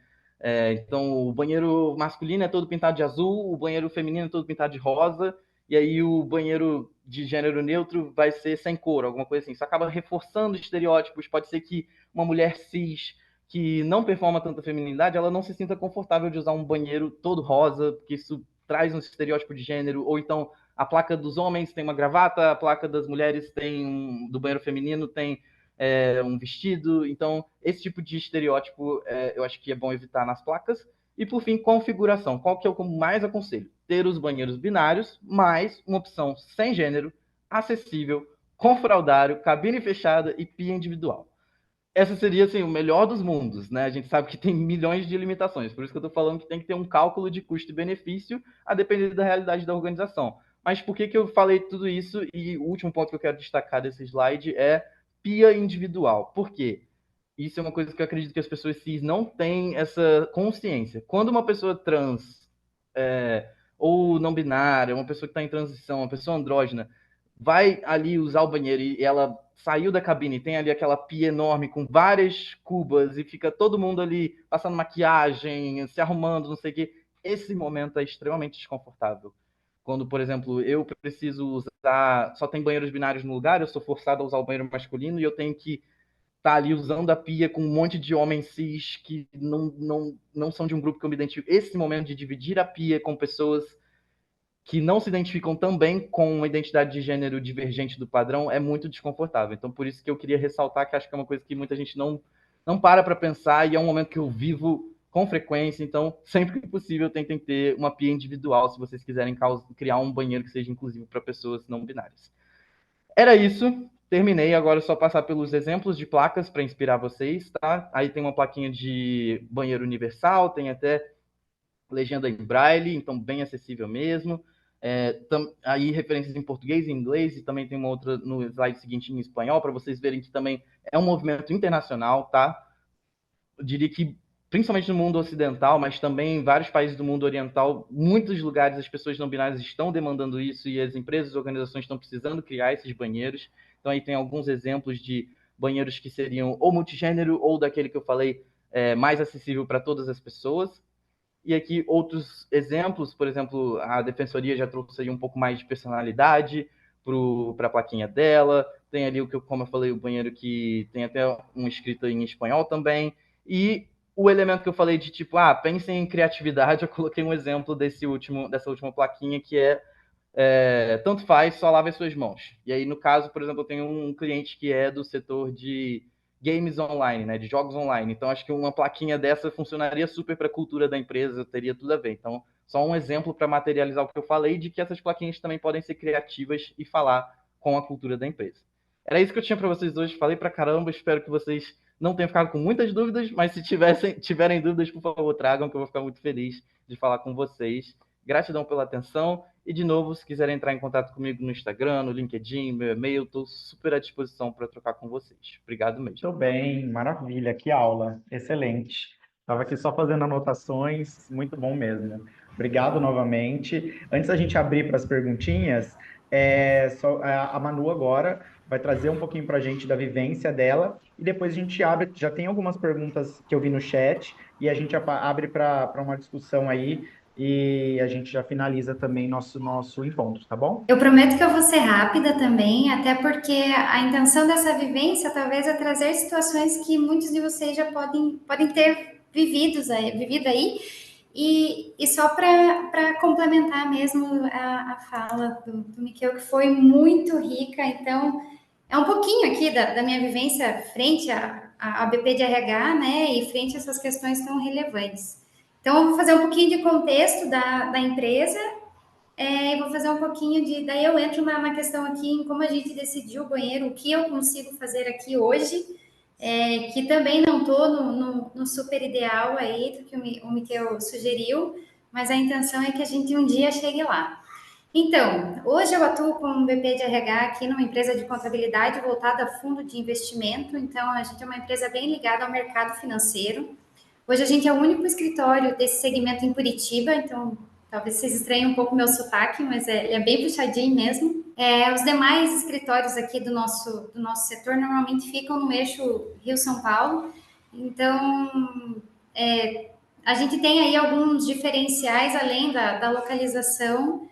S2: Então, o banheiro masculino é todo pintado de azul, o banheiro feminino é todo pintado de rosa, e aí o banheiro de gênero neutro vai ser sem cor, alguma coisa assim. Isso acaba reforçando estereótipos. Pode ser que uma mulher cis que não performa tanta feminilidade, ela não se sinta confortável de usar um banheiro todo rosa, porque isso traz um estereótipo de gênero, ou então a placa dos homens tem uma gravata, a placa das mulheres tem do banheiro feminino tem um vestido. Então, esse tipo de estereótipo eu acho que é bom evitar nas placas. E, por fim, configuração. Qual que é o que eu mais aconselho? Ter os banheiros binários, mais uma opção sem gênero, acessível, com fraldário, cabine fechada e pia individual. Essa seria assim, o melhor dos mundos, né? A gente sabe que tem milhões de limitações, por isso que eu estou falando que tem que ter um cálculo de custo e benefício a depender da realidade da organização. Mas por que eu falei tudo isso? E o último ponto que eu quero destacar desse slide é pia individual. Por quê? Isso é uma coisa que eu acredito que as pessoas cis não têm essa consciência. Quando uma pessoa trans ou não binária, uma pessoa que está em transição, uma pessoa andrógena, vai ali usar o banheiro e ela saiu da cabine e tem ali aquela pia enorme com várias cubas e fica todo mundo ali passando maquiagem, se arrumando, não sei o quê, esse momento é extremamente desconfortável. Quando, por exemplo, eu preciso usar, só tem banheiros binários no lugar, eu sou forçado a usar o banheiro masculino e eu tenho que estar ali usando a pia com um monte de homens cis que não são de um grupo que eu me identifico. Esse momento de dividir a pia com pessoas que não se identificam também com uma identidade de gênero divergente do padrão é muito desconfortável. Então, por isso que eu queria ressaltar que acho que é uma coisa que muita gente não para pensar e é um momento que eu vivo com frequência. Então, sempre que possível, tentem ter uma pia individual se vocês quiserem criar um banheiro que seja inclusivo para pessoas não binárias. Era isso. Terminei. Agora é só passar pelos exemplos de placas para inspirar vocês, tá? Aí tem uma plaquinha de banheiro universal, tem até legenda em braille, então bem acessível mesmo. Aí referências em português e inglês, e também tem uma outra no slide seguinte em espanhol, para vocês verem que também é um movimento internacional, tá? Eu diria que principalmente no mundo ocidental, mas também em vários países do mundo oriental, muitos lugares as pessoas não binárias estão demandando isso e as empresas e organizações estão precisando criar esses banheiros. Então aí tem alguns exemplos de banheiros que seriam ou multigênero ou daquele que eu falei, mais acessível para todas as pessoas. E aqui outros exemplos, por exemplo, a defensoria já trouxe aí um pouco mais de personalidade para a plaquinha dela. Tem ali como eu falei, o banheiro que tem até um escrito em espanhol também. E o elemento que eu falei de tipo, pensem em criatividade, eu coloquei um exemplo dessa última plaquinha que tanto faz, só lave as suas mãos. E aí, no caso, por exemplo, eu tenho um cliente que é do setor de games online, né, de jogos online. Então, acho que uma plaquinha dessa funcionaria super para a cultura da empresa, teria tudo a ver. Então, só um exemplo para materializar o que eu falei, de que essas plaquinhas também podem ser criativas e falar com a cultura da empresa. Era isso que eu tinha para vocês hoje. Falei para caramba, espero que vocês não tenham ficado com muitas dúvidas, mas se tiverem dúvidas, por favor, tragam, que eu vou ficar muito feliz de falar com vocês. Gratidão pela atenção. E, de novo, se quiserem entrar em contato comigo no Instagram, no LinkedIn, meu e-mail, estou super à disposição para trocar com vocês. Obrigado mesmo.
S1: Muito bem, maravilha, que aula, excelente. Estava aqui só fazendo anotações, muito bom mesmo. Obrigado novamente. Antes da gente abrir para as perguntinhas, a Manu agora vai trazer um pouquinho para a gente da vivência dela e depois a gente abre, já tem algumas perguntas que eu vi no chat e a gente abre para uma discussão aí e a gente já finaliza também nosso encontro, tá bom?
S3: Eu prometo que eu vou ser rápida também, até porque a intenção dessa vivência talvez é trazer situações que muitos de vocês já podem ter vivido aí. E só para complementar mesmo a fala do Miquel, que foi muito rica, então é um pouquinho aqui da minha vivência frente à BP de RH, né, e frente a essas questões tão relevantes. Então, eu vou fazer um pouquinho de contexto da empresa, Eu vou fazer um pouquinho de... Daí eu entro na questão aqui em como a gente decidiu o banheiro, o que eu consigo fazer aqui hoje, que também não estou no super ideal aí do que o Miquel sugeriu, mas a intenção é que a gente um dia chegue lá. Então, hoje eu atuo como BP de RH aqui numa empresa de contabilidade voltada a fundo de investimento. Então, a gente é uma empresa bem ligada ao mercado financeiro. Hoje a gente é o único escritório desse segmento em Curitiba, então talvez vocês estranhem um pouco o meu sotaque, mas ele é bem puxadinho mesmo. Os demais escritórios aqui do nosso setor normalmente ficam no eixo Rio-São Paulo. Então, a gente tem aí alguns diferenciais além da localização,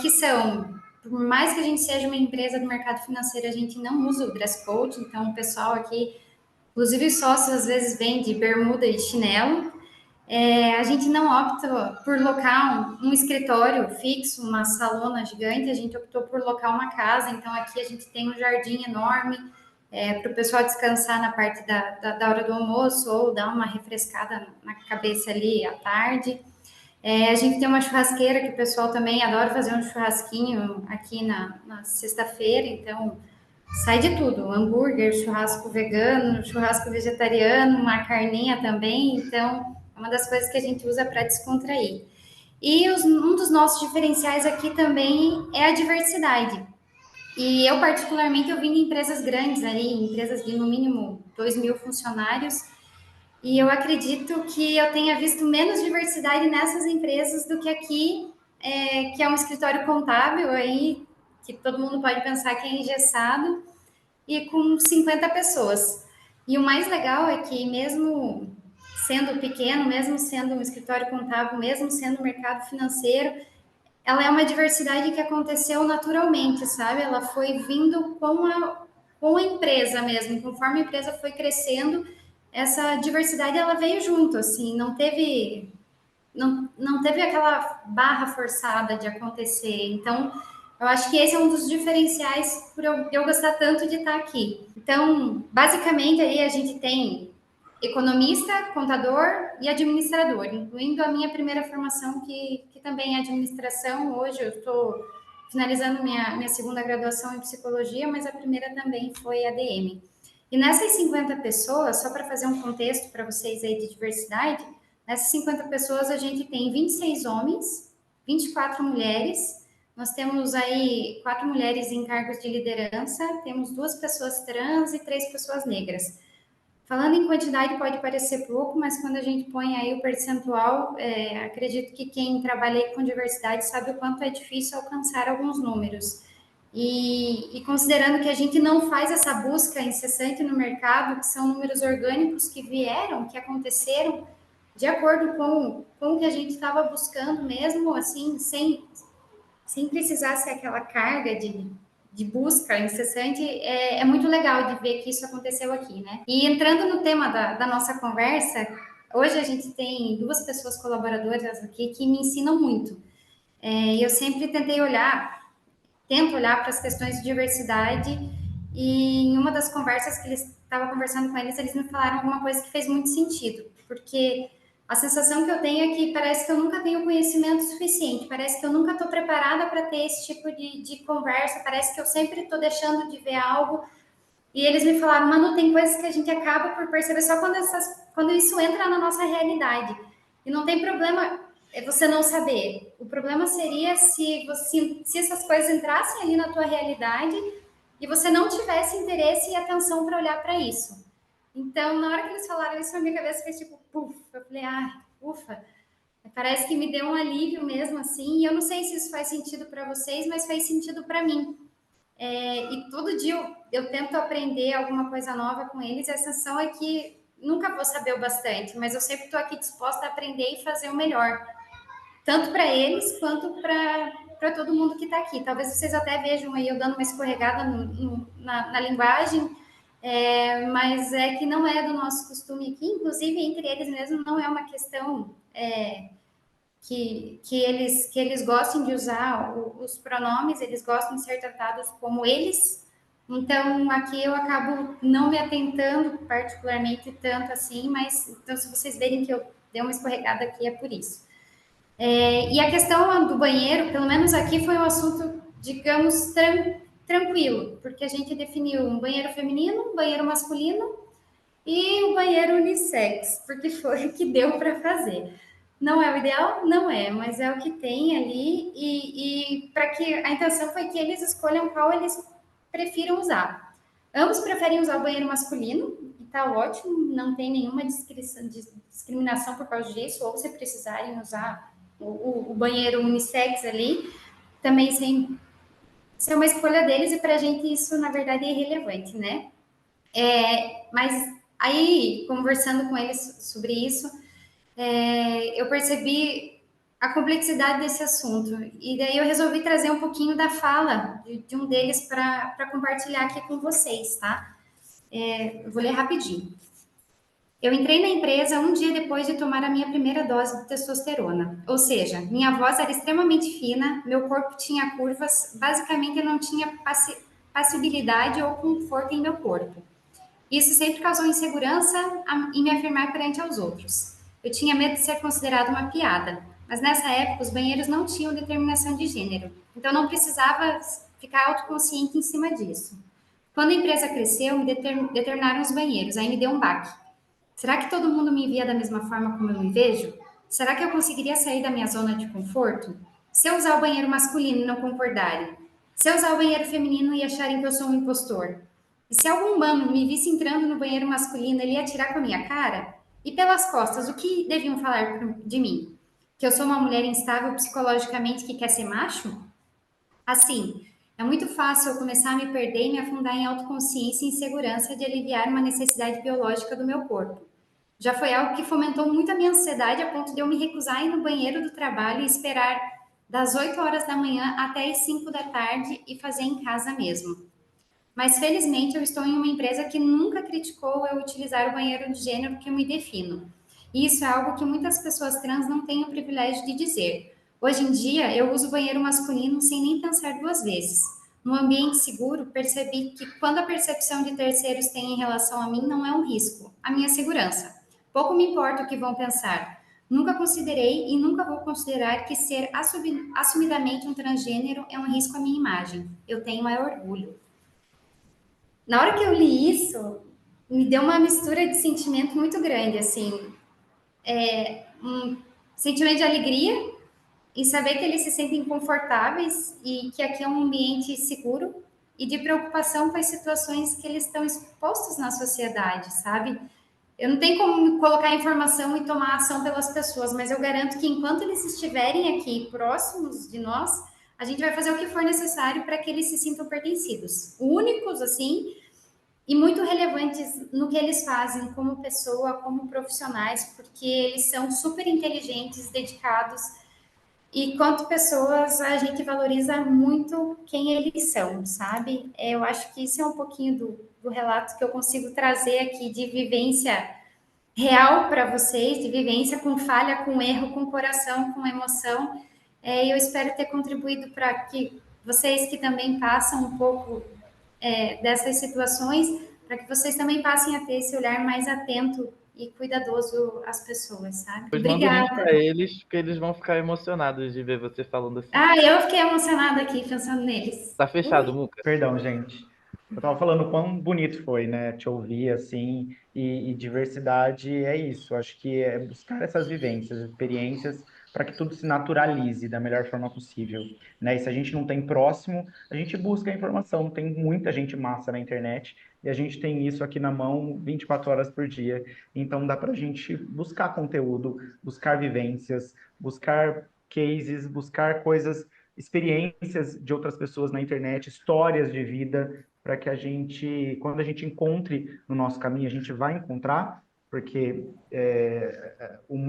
S3: que são, por mais que a gente seja uma empresa do mercado financeiro, a gente não usa o dress code, então o pessoal aqui, inclusive os sócios, às vezes vêm de bermuda e chinelo. A gente não opta por locar um escritório fixo, uma salona gigante, a gente optou por locar uma casa, então aqui a gente tem um jardim enorme para o pessoal descansar na parte da hora do almoço ou dar uma refrescada na cabeça ali à tarde. A gente tem uma churrasqueira que o pessoal também adora fazer um churrasquinho aqui na sexta-feira, então sai de tudo, hambúrguer, churrasco vegano, churrasco vegetariano, uma carninha também, então é uma das coisas que a gente usa para descontrair. E um dos nossos diferenciais aqui também é a diversidade. E eu, particularmente, eu vim de empresas grandes aí, empresas de no mínimo 2.000 funcionários, e eu acredito que eu tenha visto menos diversidade nessas empresas do que aqui, que é um escritório contábil aí, que todo mundo pode pensar que é engessado, e com 50 pessoas. E o mais legal é que, mesmo sendo pequeno, mesmo sendo um escritório contábil, mesmo sendo um mercado financeiro, ela é uma diversidade que aconteceu naturalmente, sabe? Ela foi vindo com a empresa mesmo, conforme a empresa foi crescendo, essa diversidade ela veio junto, assim, não teve aquela barra forçada de acontecer. Então, eu acho que esse é um dos diferenciais por eu gostar tanto de estar aqui. Então, basicamente, aí a gente tem economista, contador e administrador, incluindo a minha primeira formação, que também é administração. Hoje eu estou finalizando minha segunda graduação em psicologia, mas a primeira também foi ADM. E nessas 50 pessoas, só para fazer um contexto para vocês aí de diversidade, nessas 50 pessoas a gente tem 26 homens, 24 mulheres, nós temos aí 4 mulheres em cargos de liderança, temos 2 pessoas trans e 3 pessoas negras. Falando em quantidade pode parecer pouco, mas quando a gente põe aí o percentual, acredito que quem trabalha com diversidade sabe o quanto é difícil alcançar alguns números. E considerando que a gente não faz essa busca incessante no mercado, que são números orgânicos que vieram, que aconteceram, de acordo com o que a gente estava buscando mesmo, assim, sem precisar ser aquela carga de busca incessante, é muito legal de ver que isso aconteceu aqui, né? E entrando no tema da nossa conversa, hoje a gente tem 2 pessoas colaboradoras aqui que me ensinam muito. E eu sempre tento olhar para as questões de diversidade, e em uma das conversas que eles estava conversando com eles me falaram alguma coisa que fez muito sentido, porque a sensação que eu tenho é que parece que eu nunca tenho conhecimento suficiente, parece que eu nunca estou preparada para ter esse tipo de conversa, parece que eu sempre estou deixando de ver algo. E eles me falaram, Manu, tem coisas que a gente acaba por perceber só quando isso entra na nossa realidade. E não tem problema você não saber. O problema seria se essas coisas entrassem ali na tua realidade e você não tivesse interesse e atenção para olhar para isso. Então, na hora que eles falaram isso, a minha cabeça fez tipo, puf. Eu falei, ufa. Parece que me deu um alívio mesmo, assim. E eu não sei se isso faz sentido para vocês, mas faz sentido para mim. E todo dia eu tento aprender alguma coisa nova com eles. A sensação é que nunca vou saber o bastante, mas eu sempre estou aqui disposta a aprender e fazer o melhor, tanto para eles quanto para todo mundo que está aqui. Talvez vocês até vejam aí eu dando uma escorregada na linguagem, mas é que não é do nosso costume aqui, inclusive entre eles mesmo não é uma questão que eles gostem de usar os pronomes, eles gostam de ser tratados como eles. Então, aqui eu acabo não me atentando particularmente tanto assim, mas então, se vocês verem que eu dei uma escorregada aqui, é por isso. E a questão do banheiro, pelo menos aqui, foi um assunto, digamos, tranquilo, porque a gente definiu um banheiro feminino, um banheiro masculino e o banheiro unissex, porque foi o que deu para fazer. Não é o ideal? Não é, mas é o que tem ali, e para que a intenção foi que eles escolham qual eles prefiram usar. Ambos preferem usar o banheiro masculino, e tá ótimo, não tem nenhuma discriminação por causa disso, ou se precisarem usar o banheiro unissex ali, também sem ser uma escolha deles, e para a gente isso, na verdade, é irrelevante, né? Mas aí, conversando com eles sobre isso, eu percebi a complexidade desse assunto. E daí eu resolvi trazer um pouquinho da fala de um deles para compartilhar aqui com vocês, tá? Eu vou ler rapidinho. Eu entrei na empresa um dia depois de tomar a minha primeira dose de testosterona. Ou seja, minha voz era extremamente fina, meu corpo tinha curvas, basicamente eu não tinha passibilidade ou conforto em meu corpo. Isso sempre causou insegurança em me afirmar perante aos outros. Eu tinha medo de ser considerada uma piada, mas nessa época os banheiros não tinham determinação de gênero, então não precisava ficar autoconsciente em cima disso. Quando a empresa cresceu, me determinaram os banheiros, aí me deu um baque. Será que todo mundo me via da mesma forma como eu me vejo? Será que eu conseguiria sair da minha zona de conforto? Se eu usar o banheiro masculino e não concordarem? Se eu usar o banheiro feminino e acharem que eu sou um impostor? E se algum humano me visse entrando no banheiro masculino, ele ia atirar com a minha cara? E pelas costas, o que deviam falar de mim? Que eu sou uma mulher instável psicologicamente que quer ser macho? Assim, é muito fácil eu começar a me perder e me afundar em autoconsciência e insegurança de aliviar uma necessidade biológica do meu corpo. Já foi algo que fomentou muito a minha ansiedade a ponto de eu me recusar a ir no banheiro do trabalho e esperar das 8 horas da manhã até as 5 da tarde e fazer em casa mesmo. Mas felizmente eu estou em uma empresa que nunca criticou eu utilizar o banheiro de gênero que eu me defino. E isso é algo que muitas pessoas trans não têm o privilégio de dizer. Hoje em dia, eu uso o banheiro masculino sem nem pensar duas vezes. No ambiente seguro, percebi que quando a percepção de terceiros tem em relação a mim não é um risco, a minha segurança. Pouco me importa o que vão pensar. Nunca considerei e nunca vou considerar que ser assumidamente um transgênero é um risco à minha imagem. Eu tenho orgulho. Na hora que eu li isso, me deu uma mistura de sentimento muito grande, assim, um sentimento de alegria em saber que eles se sentem confortáveis e que aqui é um ambiente seguro, e de preocupação com as situações que eles estão expostos na sociedade, sabe? Eu não tenho como colocar informação e tomar ação pelas pessoas, mas eu garanto que enquanto eles estiverem aqui próximos de nós, a gente vai fazer o que for necessário para que eles se sintam pertencidos. Únicos, assim, e muito relevantes no que eles fazem como pessoa, como profissionais, porque eles são super inteligentes, dedicados, e quanto pessoas a gente valoriza muito quem eles são, sabe? Eu acho que isso é um pouquinho do relato que eu consigo trazer aqui de vivência real para vocês, de vivência com falha, com erro, com coração, com emoção. Eu espero ter contribuído para que vocês que também passam um pouco dessas situações, para que vocês também passem a ter esse olhar mais atento e cuidadoso às pessoas, sabe?
S2: Pois manda o link
S3: Obrigada.
S2: para eles, porque eles vão ficar emocionados de ver você falando assim.
S3: Ah, eu fiquei emocionada aqui pensando neles.
S2: Tá fechado, Muca?
S1: Perdão, gente. Eu estava falando quão bonito foi, né? Te ouvir assim, e diversidade é isso. Acho que é buscar essas vivências, experiências, para que tudo se naturalize da melhor forma possível, né? E se a gente não tem próximo, a gente busca a informação. Tem muita gente massa na internet e a gente tem isso aqui na mão 24 horas por dia. Então dá para a gente buscar conteúdo, buscar vivências, buscar cases, buscar coisas, experiências de outras pessoas na internet, histórias de vida, para que a gente, quando a gente encontre no nosso caminho, a gente vai encontrar, porque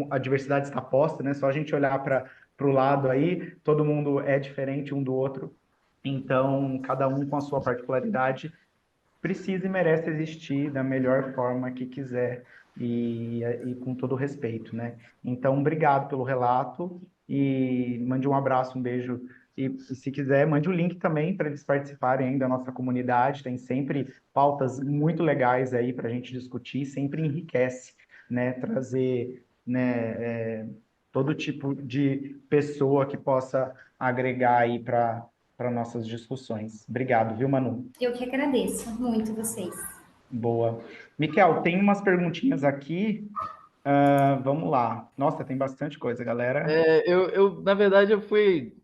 S1: a diversidade está posta, né? Só a gente olhar para o lado aí, todo mundo é diferente um do outro, então cada um com a sua particularidade precisa e merece existir da melhor forma que quiser e com todo respeito, né? Então, obrigado pelo relato e mande um abraço, um beijo. E se quiser, mande o link também para eles participarem aí da nossa comunidade. Tem sempre pautas muito legais aí para a gente discutir, sempre enriquece, né? Trazer, né? todo tipo de pessoa que possa agregar aí para nossas discussões. Obrigado, viu, Manu?
S3: Eu que agradeço muito vocês.
S1: Boa. Miquel, tem umas perguntinhas aqui. Vamos lá. Nossa, tem bastante coisa, galera.
S2: Na verdade, eu fui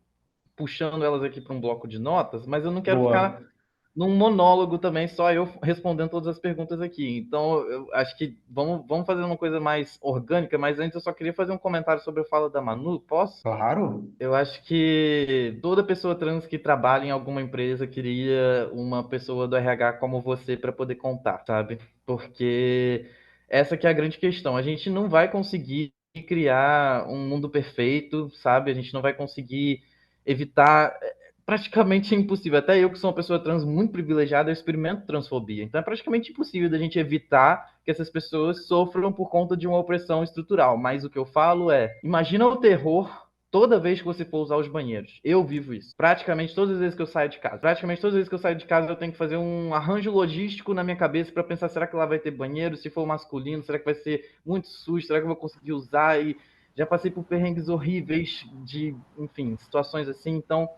S2: puxando elas aqui para um bloco de notas, mas eu não quero
S1: Boa.
S2: ficar num monólogo também, só eu respondendo todas as perguntas aqui. Então, eu acho que vamos fazer uma coisa mais orgânica, mas antes eu só queria fazer um comentário sobre a fala da Manu, posso?
S1: Claro.
S2: Eu acho que toda pessoa trans que trabalha em alguma empresa queria uma pessoa do RH como você para poder contar, sabe? Porque essa que é a grande questão. A gente não vai conseguir criar um mundo perfeito, sabe? A gente não vai conseguir evitar. Praticamente impossível. Até eu, que sou uma pessoa trans muito privilegiada, eu experimento transfobia. Então é praticamente impossível da gente evitar que essas pessoas sofram por conta de uma opressão estrutural. Mas o que eu falo é: imagina o terror toda vez que você for usar os banheiros. Eu vivo isso. Praticamente todas as vezes que eu saio de casa. Praticamente todas as vezes que eu saio de casa, eu tenho que fazer um arranjo logístico na minha cabeça para pensar: será que lá vai ter banheiro? Se for masculino, será que vai ser muito sujo? Será que eu vou conseguir usar? E já passei por perrengues horríveis de, enfim, situações assim. Então,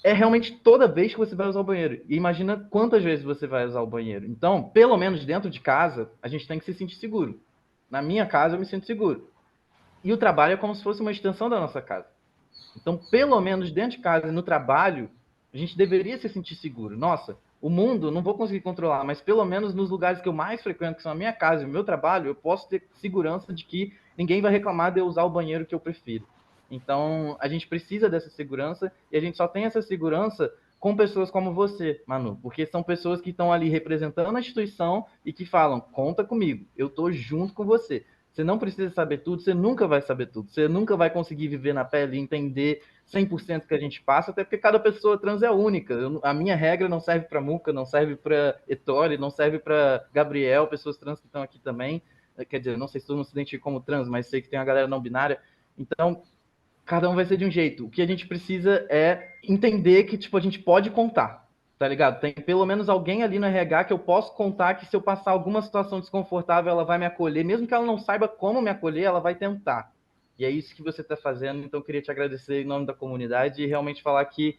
S2: é realmente toda vez que você vai usar o banheiro. E imagina quantas vezes você vai usar o banheiro. Então, pelo menos dentro de casa, a gente tem que se sentir seguro. Na minha casa, eu me sinto seguro. E o trabalho é como se fosse uma extensão da nossa casa. Então, pelo menos dentro de casa e no trabalho, a gente deveria se sentir seguro. Nossa, o mundo não vou conseguir controlar, mas pelo menos nos lugares que eu mais frequento, que são a minha casa e o meu trabalho, eu posso ter segurança de que ninguém vai reclamar de eu usar o banheiro que eu prefiro. Então, a gente precisa dessa segurança e a gente só tem essa segurança com pessoas como você, Manu, porque são pessoas que estão ali representando a instituição e que falam: conta comigo, eu estou junto com você. Você não precisa saber tudo, você nunca vai saber tudo, você nunca vai conseguir viver na pele e entender 100% que a gente passa, até porque cada pessoa trans é única. A minha regra não serve para Muca, não serve para Ettore, não serve para Gabriel, pessoas trans que estão aqui também. Quer dizer, não sei se todo mundo se identifica como trans, mas sei que tem uma galera não binária. Então, cada um vai ser de um jeito. O que a gente precisa é entender que, tipo, a gente pode contar, tá ligado? Tem pelo menos alguém ali no RH que eu posso contar que se eu passar alguma situação desconfortável, ela vai me acolher. Mesmo que ela não saiba como me acolher, ela vai tentar. E é isso que você está fazendo. Então, eu queria te agradecer em nome da comunidade e realmente falar que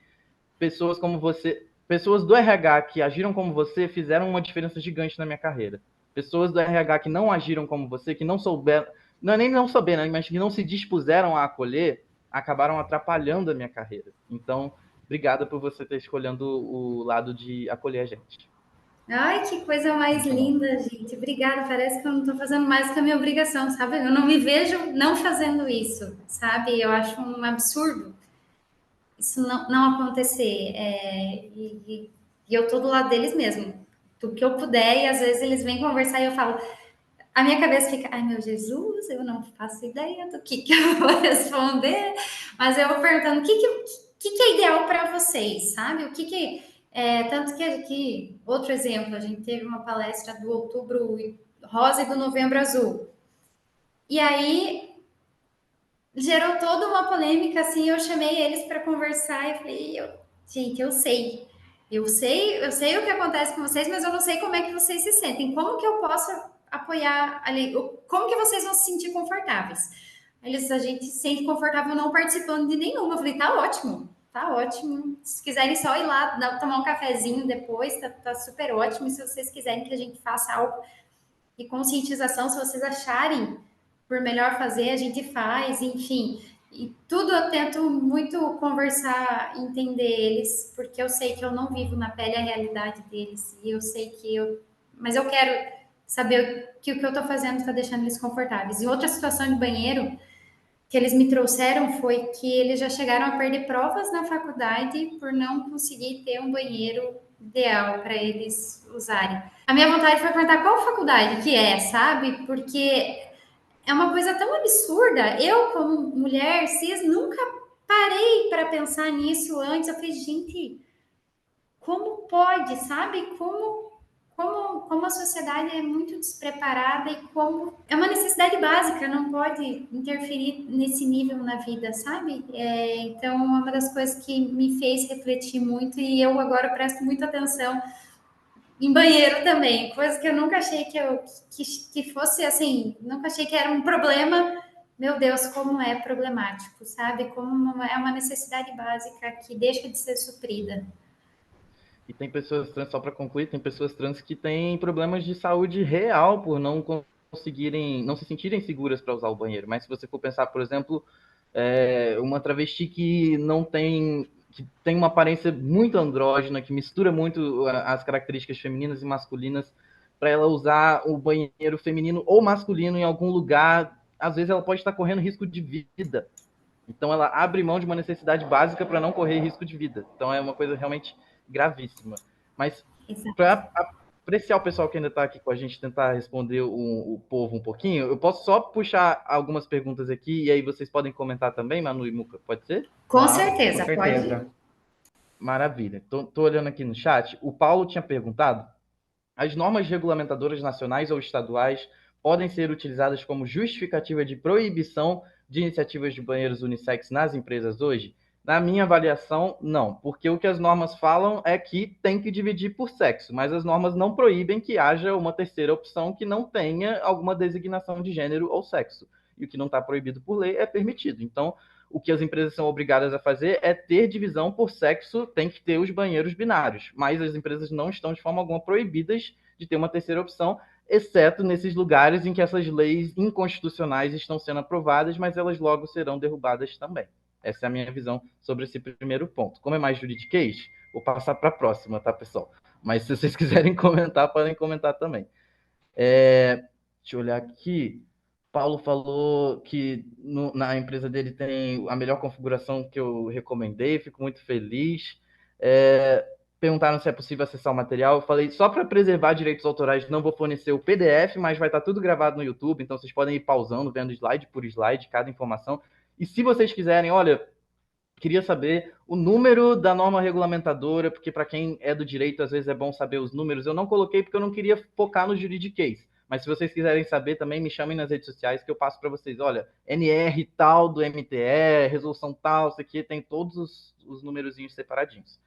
S2: pessoas como você, pessoas do RH que agiram como você, fizeram uma diferença gigante na minha carreira. Pessoas do RH que não agiram como você, que não souberam, não é nem não souberam, mas que não se dispuseram a acolher, acabaram atrapalhando a minha carreira. Então, obrigado por você ter escolhido o lado de acolher a gente.
S3: Ai, que coisa mais
S1: Muito bom.
S3: linda, gente. Obrigada. Parece que eu não estou fazendo mais que a minha obrigação, sabe? Eu não me vejo não fazendo isso, sabe? Eu acho um absurdo isso não acontecer. E eu tô do lado deles mesmo. Do que eu puder, e às vezes eles vêm conversar e eu falo, a minha cabeça fica, ai meu Jesus, eu não faço ideia do que eu vou responder, mas eu vou perguntando o que é ideal para vocês, sabe? Tanto que outro exemplo, a gente teve uma palestra do Outubro Rosa e do Novembro Azul. E aí gerou toda uma polêmica, assim, eu chamei eles para conversar e falei, gente, eu sei o que acontece com vocês, mas eu não sei como é que vocês se sentem, como que eu posso apoiar ali, como que vocês vão se sentir confortáveis? A gente se sente confortável não participando de nenhuma, eu falei, tá ótimo, se quiserem só ir lá, tomar um cafezinho depois, tá super ótimo, e se vocês quiserem que a gente faça algo de conscientização, se vocês acharem por melhor fazer, a gente faz, enfim. E tudo eu tento muito conversar, entender eles, porque eu sei que eu não vivo na pele a realidade deles, e eu sei que eu. Mas eu quero saber que o que eu estou fazendo está deixando eles confortáveis. E outra situação de banheiro que eles me trouxeram foi que eles já chegaram a perder provas na faculdade por não conseguir ter um banheiro ideal para eles usarem. A minha vontade foi perguntar qual faculdade que é, sabe? Porque é uma coisa tão absurda. Eu, como mulher cis, nunca parei para pensar nisso antes. Eu falei, gente, como pode, sabe? Como a sociedade é muito despreparada e como é uma necessidade básica, não pode interferir nesse nível na vida, sabe? Então, é uma das coisas que me fez refletir muito e eu agora presto muita atenção em banheiro também, coisa que eu nunca achei que fosse assim, nunca achei que era um problema, meu Deus, como é problemático, sabe? Como é uma necessidade básica que deixa de ser suprida.
S2: E tem pessoas trans, só para concluir, tem pessoas trans que têm problemas de saúde real por não conseguirem, não se sentirem seguras para usar o banheiro. Mas se você for pensar, por exemplo, uma travesti que não tem, que tem uma aparência muito andrógena, que mistura muito as características femininas e masculinas, para ela usar o banheiro feminino ou masculino em algum lugar, às vezes ela pode estar correndo risco de vida. Então ela abre mão de uma necessidade básica para não correr risco de vida. Então é uma coisa realmente gravíssima. Mas para apreciar o pessoal que ainda está aqui com a gente, tentar responder o povo um pouquinho, eu posso só puxar algumas perguntas aqui e aí vocês podem comentar também, Manu e Muca, pode ser?
S3: Com certeza,
S1: com certeza.
S3: pode.
S2: Maravilha. Tô olhando aqui no chat. O Paulo tinha perguntado: as normas regulamentadoras nacionais ou estaduais podem ser utilizadas como justificativa de proibição de iniciativas de banheiros unissex nas empresas hoje? Na minha avaliação, não, porque o que as normas falam é que tem que dividir por sexo, mas as normas não proíbem que haja uma terceira opção que não tenha alguma designação de gênero ou sexo. E o que não está proibido por lei é permitido. Então, o que as empresas são obrigadas a fazer é ter divisão por sexo, tem que ter os banheiros binários, mas as empresas não estão de forma alguma proibidas de ter uma terceira opção, exceto nesses lugares em que essas leis inconstitucionais estão sendo aprovadas, mas elas logo serão derrubadas também. Essa é a minha visão sobre esse primeiro ponto. Como é mais juridiquês, vou passar para a próxima, tá, pessoal? Mas se vocês quiserem comentar, podem comentar também. Deixa eu olhar aqui. Paulo falou que na empresa dele tem a melhor configuração que eu recomendei, fico muito feliz. Perguntaram se é possível acessar o material. Eu falei, só para preservar direitos autorais, não vou fornecer o PDF, mas vai estar tudo gravado no YouTube, então vocês podem ir pausando, vendo slide por slide, cada informação. E se vocês quiserem, olha, queria saber o número da norma regulamentadora, porque para quem é do direito, às vezes é bom saber os números. Eu não coloquei porque eu não queria focar no juridiquês. Mas se vocês quiserem saber também, me chamem nas redes sociais que eu passo para vocês. Olha, NR tal do MTE, resolução tal, isso aqui tem todos os numerozinhos separadinhos.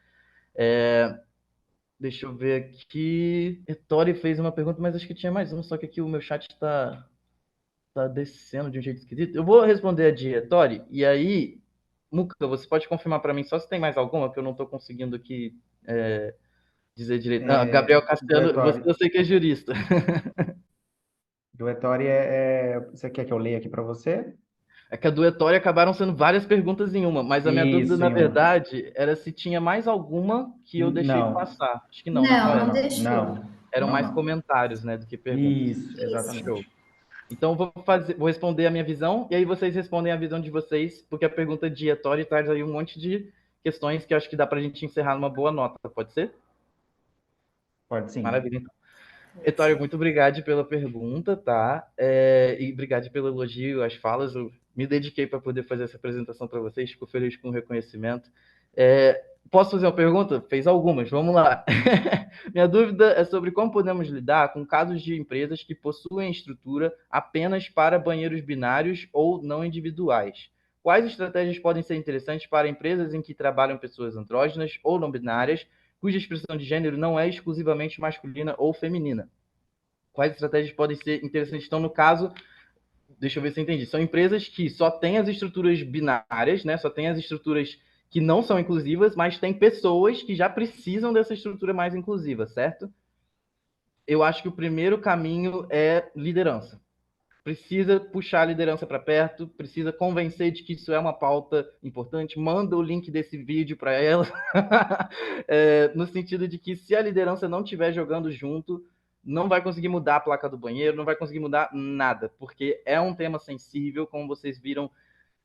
S2: Deixa eu ver aqui. Ettore fez uma pergunta, mas acho que tinha mais uma, só que aqui o meu chat está descendo de um jeito esquisito. Eu vou responder a de Ettore, e aí, Muca, você pode confirmar para mim só se tem mais alguma, que eu não estou conseguindo aqui dizer direito. Gabriel Cassiano, eu sei que é jurista.
S1: Do Ettore, você quer que eu leia aqui para você?
S2: É que a do Ettore acabaram sendo várias perguntas em uma, mas a minha dúvida, na verdade, era se tinha mais alguma que eu deixei passar. Acho que não,
S3: Não deixou.
S2: Eram mais comentários, né, do que perguntas.
S1: Isso, exatamente.
S2: Show. Então, vou responder a minha visão, e aí vocês respondem a visão de vocês, porque a pergunta de Ettore traz aí um monte de questões que eu acho que dá para a gente encerrar numa boa nota. Pode ser?
S1: Pode sim.
S2: Maravilha, então. Ettore, muito obrigado pela pergunta, tá? E obrigado pelo elogio, as falas. Eu me dediquei para poder fazer essa apresentação para vocês, fico feliz com o reconhecimento. Posso fazer uma pergunta? Fez algumas, vamos lá. Minha dúvida é sobre como podemos lidar com casos de empresas que possuem estrutura apenas para banheiros binários ou não individuais. Quais estratégias podem ser interessantes para empresas em que trabalham pessoas andrógenas ou não binárias, cuja expressão de gênero não é exclusivamente masculina ou feminina? Quais estratégias podem ser interessantes? Então, no caso, deixa eu ver se eu entendi. São empresas que só têm as estruturas binárias, né? Só têm as estruturas que não são inclusivas, mas tem pessoas que já precisam dessa estrutura mais inclusiva, certo? Eu acho que o primeiro caminho é liderança. Precisa puxar a liderança para perto, precisa convencer de que isso é uma pauta importante, manda o link desse vídeo para ela, no sentido de que se a liderança não estiver jogando junto, não vai conseguir mudar a placa do banheiro, não vai conseguir mudar nada, porque é um tema sensível, como vocês viram,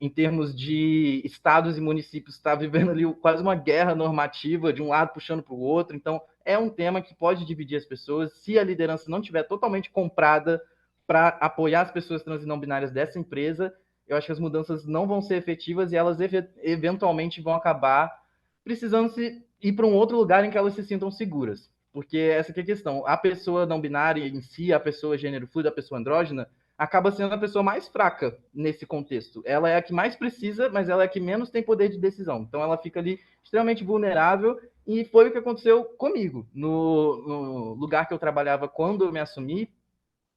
S2: em termos de estados e municípios, está vivendo ali quase uma guerra normativa, de um lado puxando para o outro. Então, é um tema que pode dividir as pessoas. Se a liderança não estiver totalmente comprada para apoiar as pessoas trans e não binárias dessa empresa, eu acho que as mudanças não vão ser efetivas e elas eventualmente vão acabar precisando ir para um outro lugar em que elas se sintam seguras. Porque essa que é a questão. A pessoa não binária em si, a pessoa gênero fluido, a pessoa andrógena, acaba sendo a pessoa mais fraca nesse contexto. Ela é a que mais precisa, mas ela é a que menos tem poder de decisão. Então ela fica ali extremamente vulnerável, e foi o que aconteceu comigo. No lugar que eu trabalhava quando eu me assumi,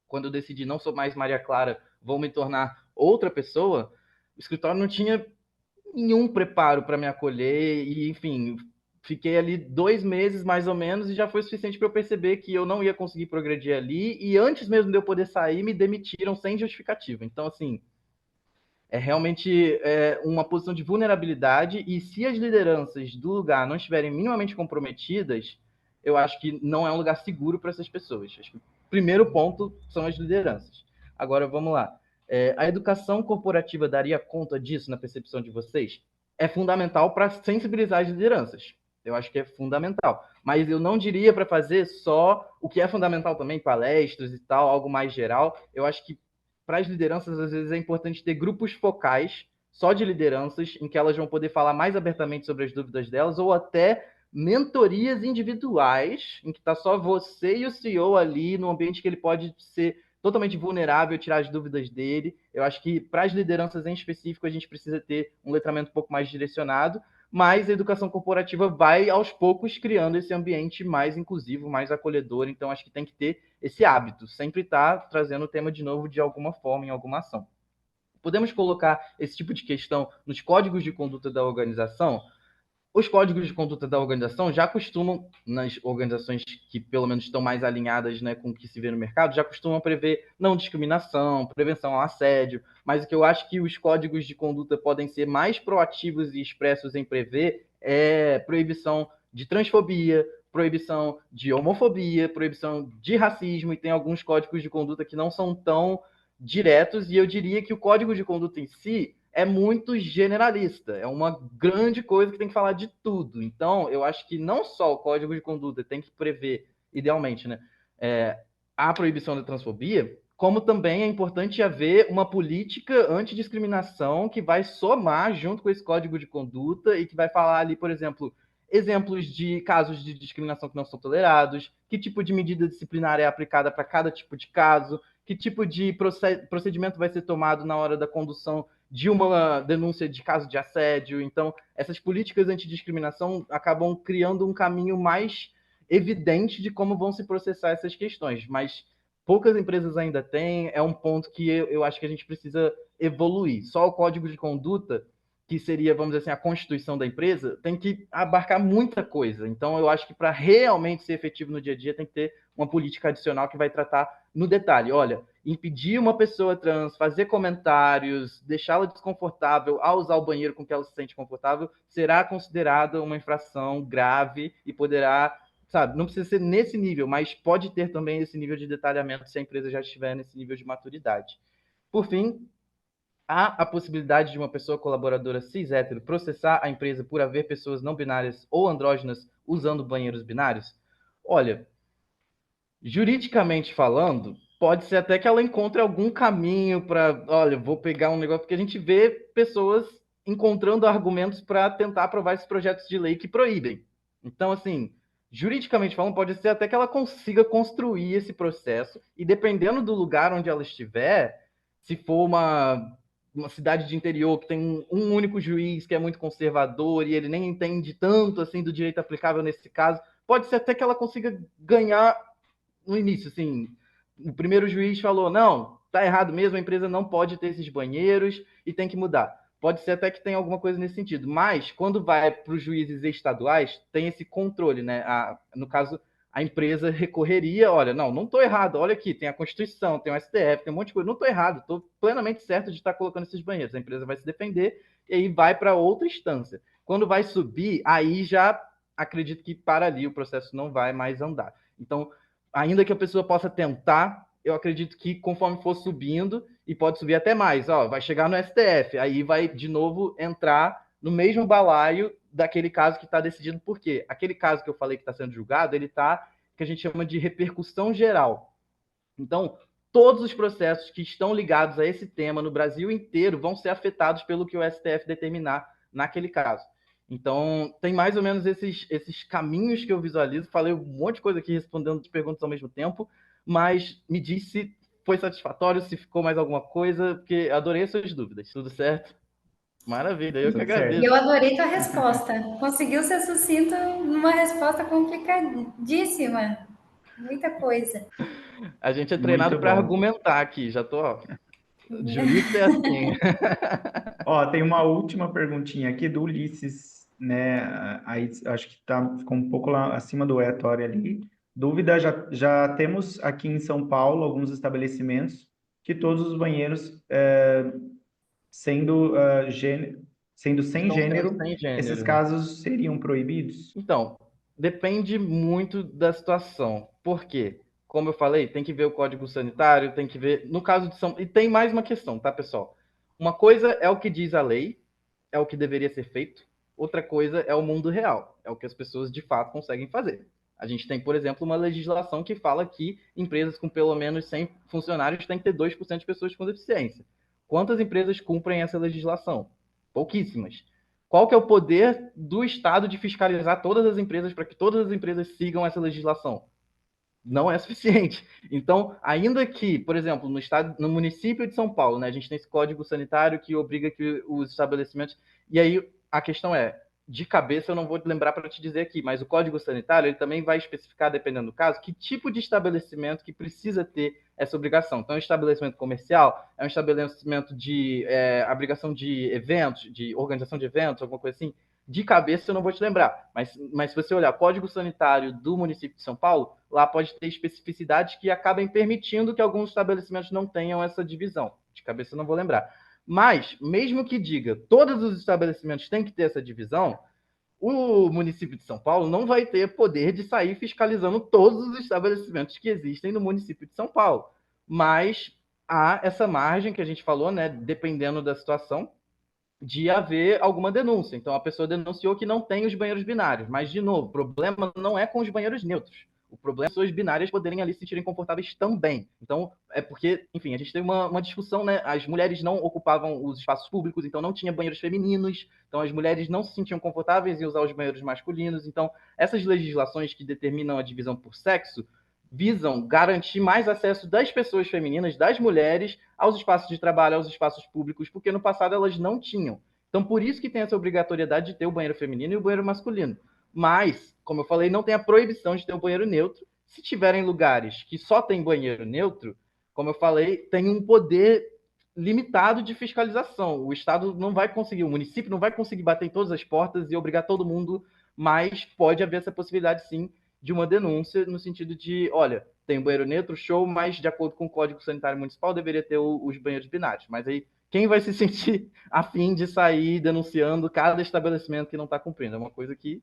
S2: quando eu decidi não sou mais Maria Clara, vou me tornar outra pessoa, o escritório não tinha nenhum preparo para me acolher e, enfim, fiquei ali 2 meses mais ou menos e já foi suficiente para eu perceber que eu não ia conseguir progredir ali e antes mesmo de eu poder sair, me demitiram sem justificativa. Então, assim, é realmente uma posição de vulnerabilidade e se as lideranças do lugar não estiverem minimamente comprometidas, eu acho que não é um lugar seguro para essas pessoas. Acho que o primeiro ponto são as lideranças. Agora, vamos lá. A educação corporativa daria conta disso na percepção de vocês? É fundamental para sensibilizar as lideranças. Eu acho que é fundamental. Mas eu não diria para fazer só o que é fundamental também, palestras e tal, algo mais geral. Eu acho que para as lideranças, às vezes, é importante ter grupos focais só de lideranças, em que elas vão poder falar mais abertamente sobre as dúvidas delas, ou até mentorias individuais, em que está só você e o CEO ali, num ambiente que ele pode ser totalmente vulnerável, tirar as dúvidas dele. Eu acho que para as lideranças em específico, a gente precisa ter um letramento um pouco mais direcionado, mas a educação corporativa vai, aos poucos, criando esse ambiente mais inclusivo, mais acolhedor. Então, acho que tem que ter esse hábito, sempre estar trazendo o tema de novo de alguma forma, em alguma ação. Podemos colocar esse tipo de questão nos códigos de conduta da organização? Os códigos de conduta da organização já costumam, nas organizações que pelo menos estão mais alinhadas, né, com o que se vê no mercado, já costumam prever não discriminação, prevenção ao assédio, mas o que eu acho que os códigos de conduta podem ser mais proativos e expressos em prever é proibição de transfobia, proibição de homofobia, proibição de racismo, e tem alguns códigos de conduta que não são tão diretos, e eu diria que o código de conduta em si é muito generalista, é uma grande coisa que tem que falar de tudo. Então, eu acho que não só o código de conduta tem que prever, idealmente, né, a proibição da transfobia, como também é importante haver uma política antidiscriminação que vai somar junto com esse código de conduta e que vai falar ali, por exemplo, exemplos de casos de discriminação que não são tolerados, que tipo de medida disciplinar é aplicada para cada tipo de caso, que tipo de procedimento vai ser tomado na hora da condução de uma denúncia de caso de assédio. Então, essas políticas antidiscriminação acabam criando um caminho mais evidente de como vão se processar essas questões, mas poucas empresas ainda têm, é um ponto que eu acho que a gente precisa evoluir. Só o código de conduta, que seria, vamos dizer assim, a constituição da empresa, tem que abarcar muita coisa. Então, eu acho que para realmente ser efetivo no dia a dia, tem que ter uma política adicional que vai tratar no detalhe. Olha, impedir uma pessoa trans, fazer comentários, deixá-la desconfortável ao usar o banheiro com que ela se sente confortável, será considerada uma infração grave e poderá, sabe, não precisa ser nesse nível, mas pode ter também esse nível de detalhamento se a empresa já estiver nesse nível de maturidade. Por fim, há a possibilidade de uma pessoa colaboradora cis-hétero processar a empresa por haver pessoas não binárias ou andrógenas usando banheiros binários? Olha, juridicamente falando, pode ser até que ela encontre algum caminho para, olha, vou pegar um negócio, porque a gente vê pessoas encontrando argumentos para tentar aprovar esses projetos de lei que proíbem. Então, assim, juridicamente falando, pode ser até que ela consiga construir esse processo e dependendo do lugar onde ela estiver, se for uma cidade de interior que tem um único juiz que é muito conservador e ele nem entende tanto assim do direito aplicável nesse caso, pode ser até que ela consiga ganhar no início, assim, o primeiro juiz falou, não, tá errado mesmo, a empresa não pode ter esses banheiros e tem que mudar. Pode ser até que tenha alguma coisa nesse sentido, mas quando vai para os juízes estaduais, tem esse controle, né? No caso, a empresa recorreria, olha, não estou errado, olha aqui, tem a Constituição, tem o STF, tem um monte de coisa, não estou errado, estou plenamente certo de estar colocando esses banheiros. A empresa vai se defender e aí vai para outra instância. Quando vai subir, aí já acredito que para ali o processo não vai mais andar. Então, ainda que a pessoa possa tentar, eu acredito que conforme for subindo, e pode subir até mais, vai chegar no STF, aí vai de novo entrar no mesmo balaio daquele caso que está decidido. Por quê? Aquele caso que eu falei que está sendo julgado, ele está, que a gente chama de repercussão geral. Então, todos os processos que estão ligados a esse tema no Brasil inteiro vão ser afetados pelo que o STF determinar naquele caso. Então, tem mais ou menos esses caminhos que eu visualizo. Falei um monte de coisa aqui respondendo as perguntas ao mesmo tempo, mas me diz se foi satisfatório, se ficou mais alguma coisa, porque adorei as suas dúvidas. Tudo certo? Maravilha, eu que agradeço.
S3: E eu adorei tua resposta. Conseguiu ser sucinto numa resposta complicadíssima. Muita coisa.
S2: A gente é treinado para argumentar aqui, já tô, ó. Jurista é assim.
S1: Ó, tem uma última perguntinha aqui do Ulisses, né? Aí acho que ficou um pouco lá acima do aleatório ali. Dúvida, já temos aqui em São Paulo alguns estabelecimentos que todos os banheiros sendo, sendo sem
S2: Estão sendo
S1: gênero,
S2: sem
S1: esses
S2: gênero.
S1: casos seriam proibidos?
S2: Então, depende muito da situação. Por quê? Como eu falei, tem que ver o código sanitário, tem que ver. No caso de São. E tem mais uma questão, tá, pessoal? Uma coisa é o que diz a lei, é o que deveria ser feito. Outra coisa é o mundo real, é o que as pessoas de fato conseguem fazer. A gente tem, por exemplo, uma legislação que fala que empresas com pelo menos 100 funcionários têm que ter 2% de pessoas com deficiência. Quantas empresas cumprem essa legislação? Pouquíssimas. Qual que é o poder do Estado de fiscalizar todas as empresas para que todas as empresas sigam essa legislação? Não é suficiente. Então, ainda que, por exemplo, no município de São Paulo, né, a gente tem esse código sanitário que obriga que os estabelecimentos. E aí a questão é, de cabeça eu não vou lembrar para te dizer aqui, mas o código sanitário ele também vai especificar, dependendo do caso, que tipo de estabelecimento que precisa ter essa obrigação. Então, um estabelecimento comercial é um estabelecimento de obrigação de eventos, de organização de eventos, alguma coisa assim. De cabeça eu não vou te lembrar, mas se você olhar Código Sanitário do município de São Paulo, lá pode ter especificidades que acabem permitindo que alguns estabelecimentos não tenham essa divisão. De cabeça eu não vou lembrar. Mas, mesmo que diga todos os estabelecimentos têm que ter essa divisão, o município de São Paulo não vai ter poder de sair fiscalizando todos os estabelecimentos que existem no município de São Paulo. Mas há essa margem que a gente falou, né, dependendo da situação, de haver alguma denúncia. Então, a pessoa denunciou que não tem os banheiros binários. Mas, de novo, o problema não é com os banheiros neutros. O problema é as pessoas binárias poderem ali se sentirem confortáveis também. Então, é porque, enfim, a gente teve uma discussão, né? As mulheres não ocupavam os espaços públicos, então não tinha banheiros femininos. Então, as mulheres não se sentiam confortáveis em usar os banheiros masculinos. Então, essas legislações que determinam a divisão por sexo visam garantir mais acesso das pessoas femininas, das mulheres, aos espaços de trabalho, aos espaços públicos, porque no passado elas não tinham. Então, por isso que tem essa obrigatoriedade de ter o banheiro feminino e o banheiro masculino. Mas, como eu falei, não tem a proibição de ter o banheiro neutro. Se tiverem lugares que só tem banheiro neutro, como eu falei, tem um poder limitado de fiscalização. O Estado não vai conseguir, o município não vai conseguir bater em todas as portas e obrigar todo mundo, mas pode haver essa possibilidade, sim, de uma denúncia no sentido de, olha, tem banheiro neutro, show, mas de acordo com o Código Sanitário Municipal deveria ter os banheiros binários. Mas aí, quem vai se sentir afim de sair denunciando cada estabelecimento que não está cumprindo? É uma coisa que,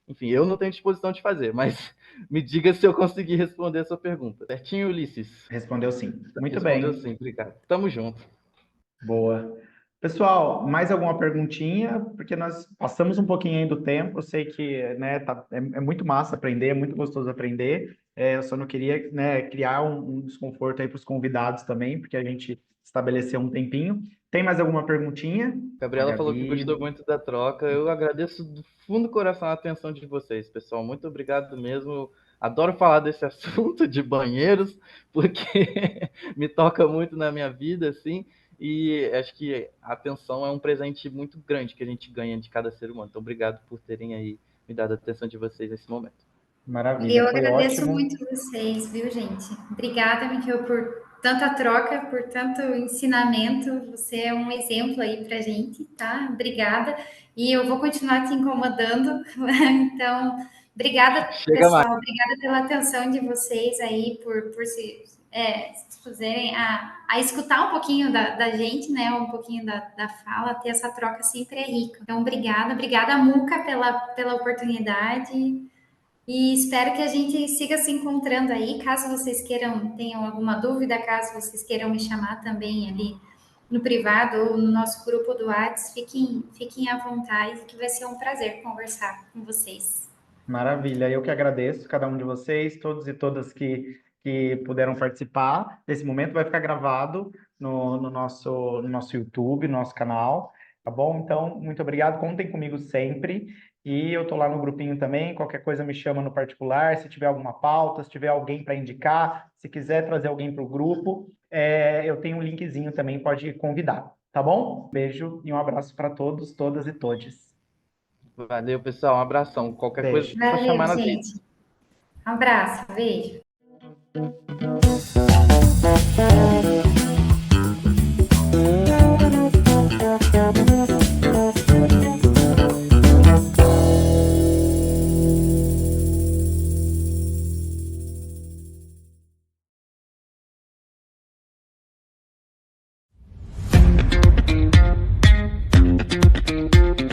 S2: enfim, eu não tenho disposição de fazer, mas me diga se eu consegui responder a sua pergunta. Certinho, Ulisses?
S1: Respondeu sim. Muito
S2: Respondeu
S1: bem.
S2: sim, obrigado. Tamo junto.
S1: Boa. Pessoal, mais alguma perguntinha? Porque nós passamos um pouquinho aí do tempo. Eu sei que, né, é muito massa aprender, é muito gostoso aprender. Eu só não queria, né, criar um desconforto aí para os convidados também, porque a gente estabeleceu um tempinho. Tem mais alguma perguntinha?
S2: Gabriela falou que gostou muito da troca. Eu agradeço do fundo do coração a atenção de vocês, pessoal. Muito obrigado mesmo. Eu adoro falar desse assunto de banheiros, porque me toca muito na minha vida, assim. E acho que a atenção é um presente muito grande que a gente ganha de cada ser humano. Então, obrigado por terem aí me dado a atenção de vocês nesse momento.
S1: Maravilha,
S3: Eu
S1: foi
S3: agradeço
S1: ótimo.
S3: muito vocês, viu, gente? Obrigada, Miquel, por tanta troca, por tanto ensinamento. Você é um exemplo aí pra gente, tá? Obrigada. E eu vou continuar te incomodando. Então, obrigada,
S2: Chega
S3: pessoal.
S2: mais.
S3: Obrigada pela atenção de vocês aí, por se dispuserem a escutar um pouquinho da gente, né? Um pouquinho da fala, ter essa troca sempre é rica. Então, obrigada. Obrigada, Muca, pela oportunidade. E espero que a gente siga se encontrando aí. Caso vocês tenham alguma dúvida, caso vocês queiram me chamar também ali no privado ou no nosso grupo do WhatsApp, fiquem à vontade, que vai ser um prazer conversar com vocês.
S1: Maravilha, eu que agradeço cada um de vocês, todos e todas que puderam participar desse momento. Vai ficar gravado no nosso YouTube, no nosso canal, tá bom? Então, muito obrigado, contem comigo sempre. E eu tô lá no grupinho também, qualquer coisa me chama no particular, se tiver alguma pauta, se tiver alguém para indicar, se quiser trazer alguém para o grupo, eu tenho um linkzinho também, pode convidar, tá bom? Beijo e um abraço para todos, todas e todes.
S2: Valeu, pessoal. Um abração. Qualquer coisa,
S1: Beijo.
S2: só chamar
S3: Valeu,
S2: nas
S3: gente. Um abraço, beijo.
S1: Tchau.